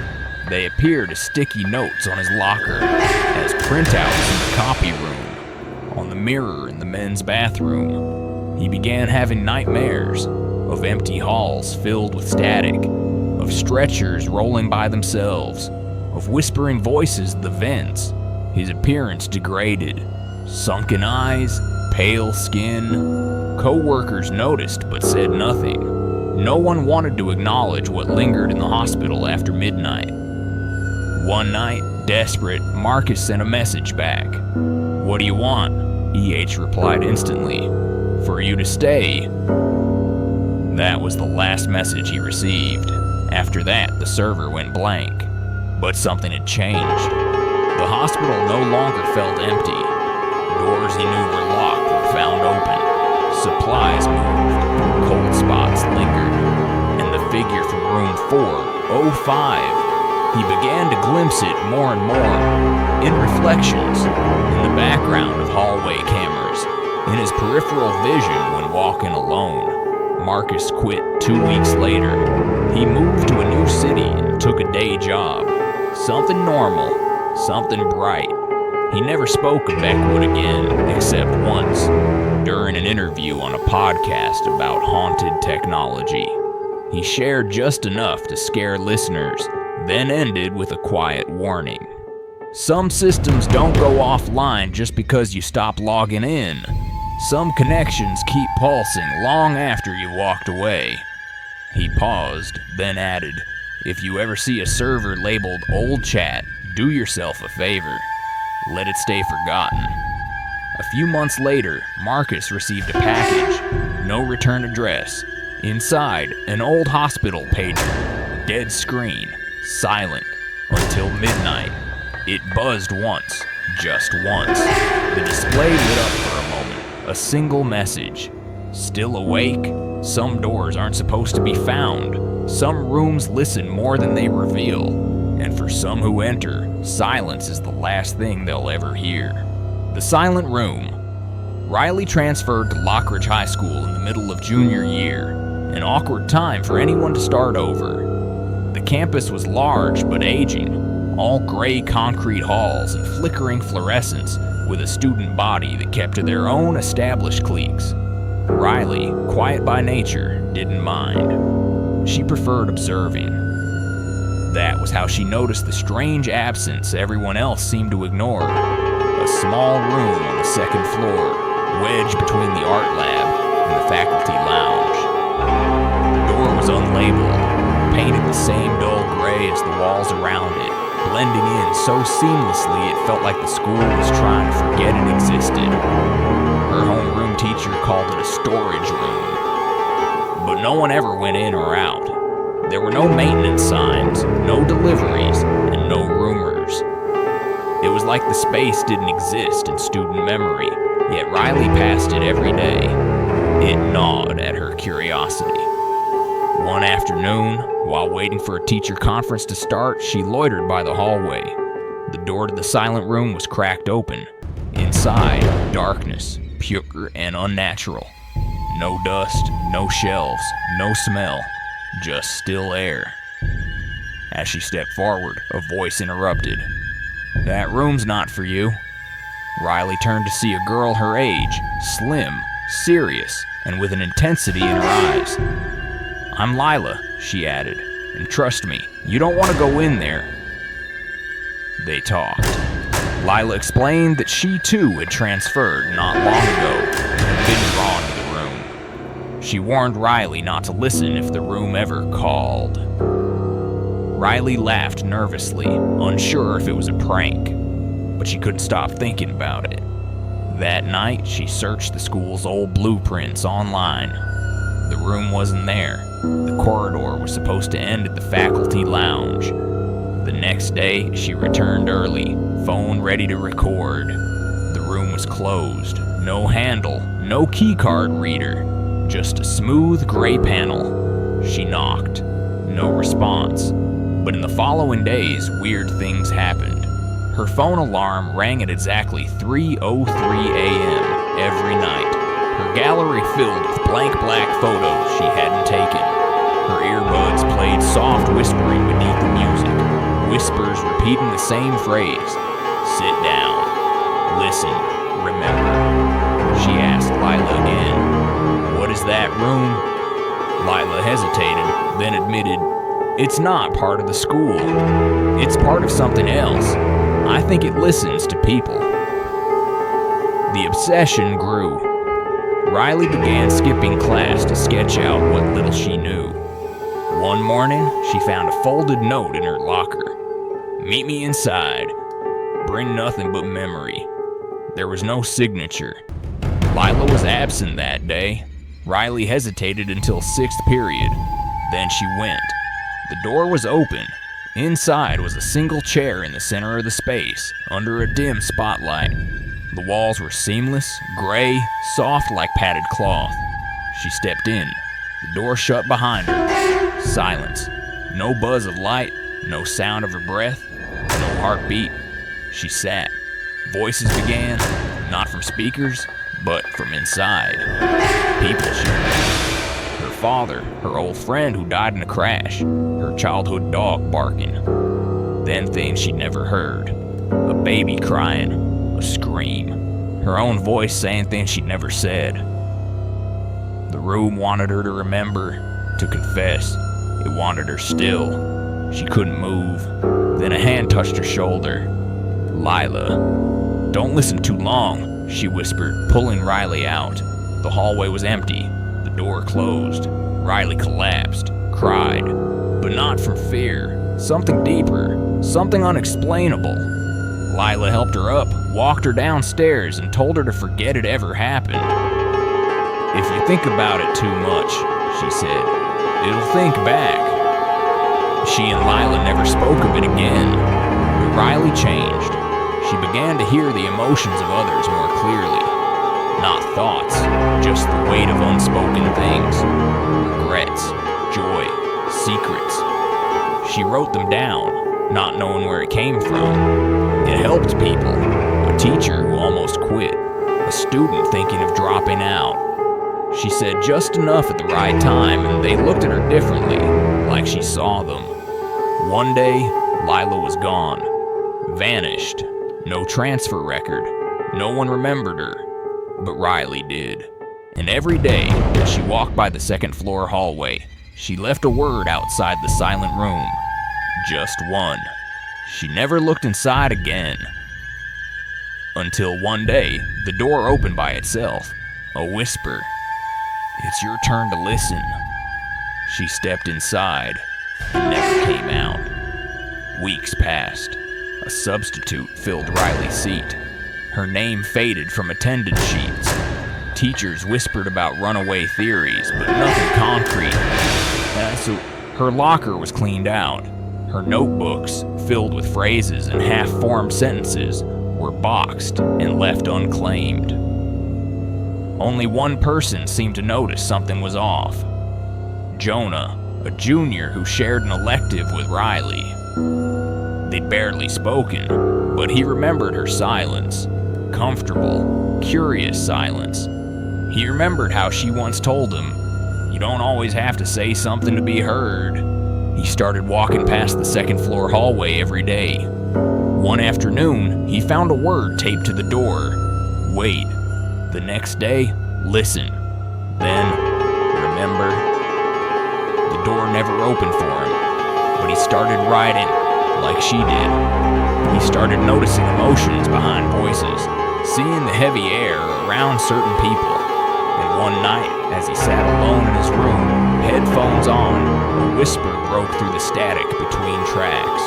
They appeared as sticky notes on his locker, as printouts in the copy room, on the mirror in the men's bathroom. He began having nightmares of empty halls filled with static, of stretchers rolling by themselves, of whispering voices in the vents. His appearance degraded. Sunken eyes, pale skin. Co-workers noticed but said nothing. No one wanted to acknowledge what lingered in the hospital after midnight. One night, desperate, Marcus sent a message back. "What do you want?" EH replied instantly. "For you to stay." That was the last message he received. After that, the server went blank. But something had changed. The hospital no longer felt empty. Doors he knew were locked were found open. Supplies moved. Cold spots lingered. And the figure from room 405, he began to glimpse it more and more, in reflections, in the background of hallway cameras, in his peripheral vision when walking alone. Marcus quit 2 weeks later. He moved to a new city and took a day job. Something normal, something bright. He never spoke of Beckwood again, except once, during an interview on a podcast about haunted technology. He shared just enough to scare listeners, then ended with a quiet warning. Some systems don't go offline just because you stop logging in. Some connections keep pulsing long after you walked away. He paused, then added, "If you ever see a server labeled Old Chat, do yourself a favor. Let it stay forgotten." A few months later, Marcus received a package. No return address. Inside, an old hospital pager. Dead screen. Silent. Until midnight. It buzzed once. Just once. The display lit up for a moment. A single message. "Still awake? Some doors aren't supposed to be found. Some rooms listen more than they reveal. And for some who enter, silence is the last thing they'll ever hear." The silent room. Riley transferred to Lockridge High School in the middle of junior year, an awkward time for anyone to start over. The campus was large but aging, all gray concrete halls and flickering fluorescence, with a student body that kept to their own established cliques. Riley, quiet by nature, didn't mind. She preferred observing. That was how she noticed the strange absence everyone else seemed to ignore. A small room on the second floor, wedged between the art lab and the faculty lounge. The door was unlabeled, painted the same dull gray as the walls around it, blending in so seamlessly it felt like the school was trying to forget it existed. Her homeroom teacher called it a storage room. But no one ever went in or out. There were no maintenance signs, no deliveries, and no rumors. It was like the space didn't exist in student memory, yet Riley passed it every day. It gnawed at her curiosity. One afternoon, while waiting for a teacher conference to start, she loitered by the hallway. The door to the silent room was cracked open. Inside, darkness, pure and unnatural. No dust, no shelves, no smell, just still air. As she stepped forward, a voice interrupted. "That room's not for you." Riley turned to see a girl her age, slim, serious, and with an intensity in her eyes. "I'm Lila," she added, "and trust me, you don't want to go in there." They talked. Lila explained that she too had transferred not long ago and had been drawn to the room. She warned Riley not to listen if the room ever called. Riley laughed nervously, unsure if it was a prank, but she couldn't stop thinking about it. That night, she searched the school's old blueprints online. The room wasn't there, The corridor was supposed to end at the faculty lounge. The next day, she returned early, phone ready to record. The room was closed. No handle, no keycard reader, just a smooth gray panel. She knocked. No response. But in the following days, weird things happened. Her phone alarm rang at exactly 3:03 a.m. every night. Her gallery filled with blank black photos she hadn't taken. Her earbuds played soft whispering beneath the music, whispers repeating the same phrase. Sit down. Listen. Remember. She asked Lila again. What is that room? Lila hesitated, then admitted, it's not part of the school. It's part of something else. I think it listens to people. The obsession grew. Riley began skipping class to sketch out what little she knew. One morning, she found a folded note in her locker. Meet me inside. Bring nothing but memory. There was no signature. Lila was absent that day. Riley hesitated until 6th period. Then she went. The door was open. Inside was a single chair in the center of the space, under a dim spotlight. The walls were seamless, gray, soft like padded cloth. She stepped in. The door shut behind her. Silence. No buzz of light, no sound of her breath, no heartbeat. She sat. Voices began, not from speakers, but from inside. People she met. Her father, her old friend who died in a crash, her childhood dog barking. Then things she'd never heard. A baby crying, a scream. Her own voice saying things she'd never said. The room wanted her to remember, to confess. It wanted her still. She couldn't move. Then a hand touched her shoulder. Lila. Don't listen too long, she whispered, pulling Riley out. The hallway was empty. The door closed. Riley collapsed, cried, but not from fear. Something deeper, something unexplainable. Lila helped her up, walked her downstairs, and told her to forget it ever happened. If you think about it too much, she said, it'll think back. She and Lila never spoke of it again. But Riley changed. She began to hear the emotions of others more clearly. Not thoughts, just the weight of unspoken things. Regrets, joy, secrets. She wrote them down, not knowing where it came from. It helped people. A teacher who almost quit. A student thinking of dropping out. She said just enough at the right time, and they looked at her differently, like she saw them. One day, Lila was gone. Vanished. No transfer record. No one remembered her. But Riley did. And every day, as she walked by the second floor hallway, she left a word outside the silent room. Just one. She never looked inside again. Until one day, the door opened by itself. A whisper. It's your turn to listen. She stepped inside and never came out. Weeks passed. A substitute filled Riley's seat. Her name faded from attendance sheets. Teachers whispered about runaway theories, but nothing concrete. So her locker was cleaned out. Her notebooks, filled with phrases and half-formed sentences, were boxed and left unclaimed. Only one person seemed to notice something was off. Jonah, a junior who shared an elective with Riley. They'd barely spoken, but he remembered her silence. Comfortable, curious silence. He remembered how she once told him, "You don't always have to say something to be heard." He started walking past the second floor hallway every day. One afternoon, he found a word taped to the door. Wait. The next day, listen. Then, remember. The door never opened for him, but he started writing, like she did. He started noticing emotions behind voices, seeing the heavy air around certain people. And one night, as he sat alone in his room, headphones on, a whisper broke through the static between tracks.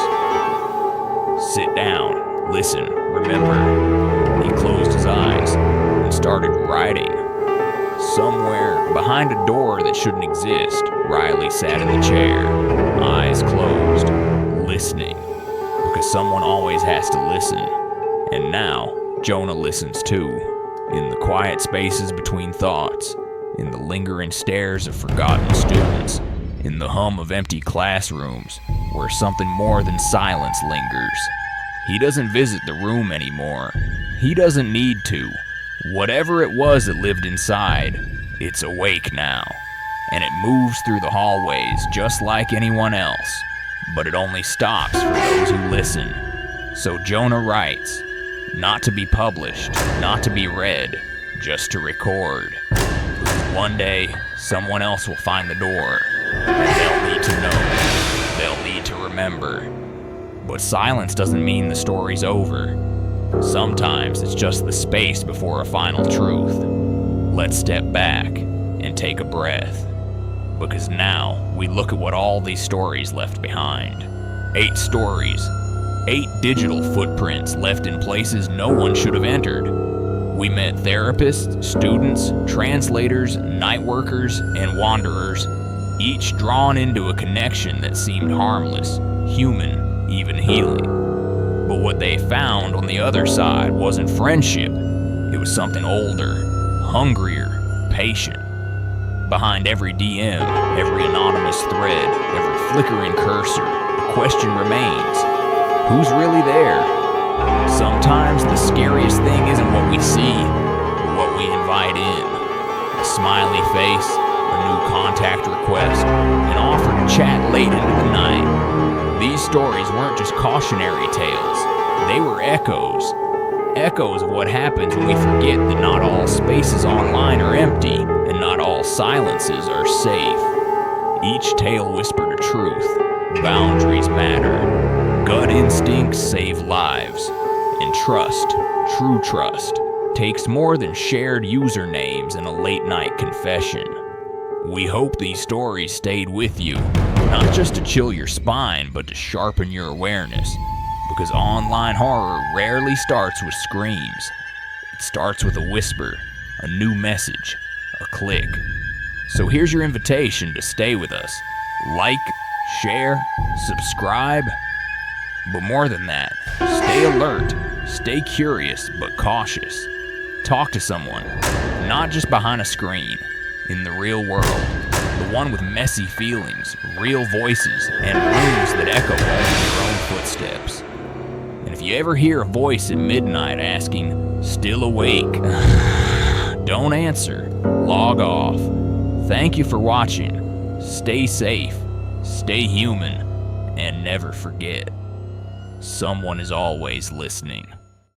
Sit down, listen, remember. He closed his eyes and started writing. Somewhere behind a door that shouldn't exist, Riley sat in the chair, eyes closed, listening, because someone always has to listen. And now, Jonah listens too, in the quiet spaces between thoughts, in the lingering stares of forgotten students, in the hum of empty classrooms, where something more than silence lingers. He doesn't visit the room anymore. He doesn't need to. Whatever it was that lived inside, it's awake now, and it moves through the hallways just like anyone else, but it only stops for those who listen. So Jonah writes, not to be published, not to be read, just to record. One day, someone else will find the door, and they'll need to know, they'll need to remember. But silence doesn't mean the story's over. Sometimes it's just the space before a final truth. Let's step back and take a breath. Because now we look at what all these stories left behind. 8 stories, 8 digital footprints left in places no one should have entered. We met therapists, students, translators, night workers, and wanderers, each drawn into a connection that seemed harmless, human, even healing. But what they found on the other side wasn't friendship. It was something older, hungrier, patient. Behind every DM, every anonymous thread, every flickering cursor, the question remains, who's really there? Sometimes the scariest thing isn't what we see, but what we invite in. A smiley face, a new contact request, an offer to chat late into the night. These stories weren't just cautionary tales, they were echoes. Echoes of what happens when we forget that not all spaces online are empty, and not all silences are safe. Each tale whispered a truth. Boundaries matter. Gut instincts save lives. And trust, true trust, takes more than shared usernames and a late-night confession. We hope these stories stayed with you, not just to chill your spine, but to sharpen your awareness. Because online horror rarely starts with screams. It starts with a whisper, a new message, a click. So here's your invitation to stay with us. Like, share, subscribe. But more than that, stay alert, stay curious but cautious. Talk to someone, not just behind a screen, in the real world. The one with messy feelings, real voices, and rooms that echo only your own footsteps. And if you ever hear a voice at midnight asking, "Still awake?" don't answer. Log off. Thank you for watching. Stay safe, stay human, and never forget, someone is always listening.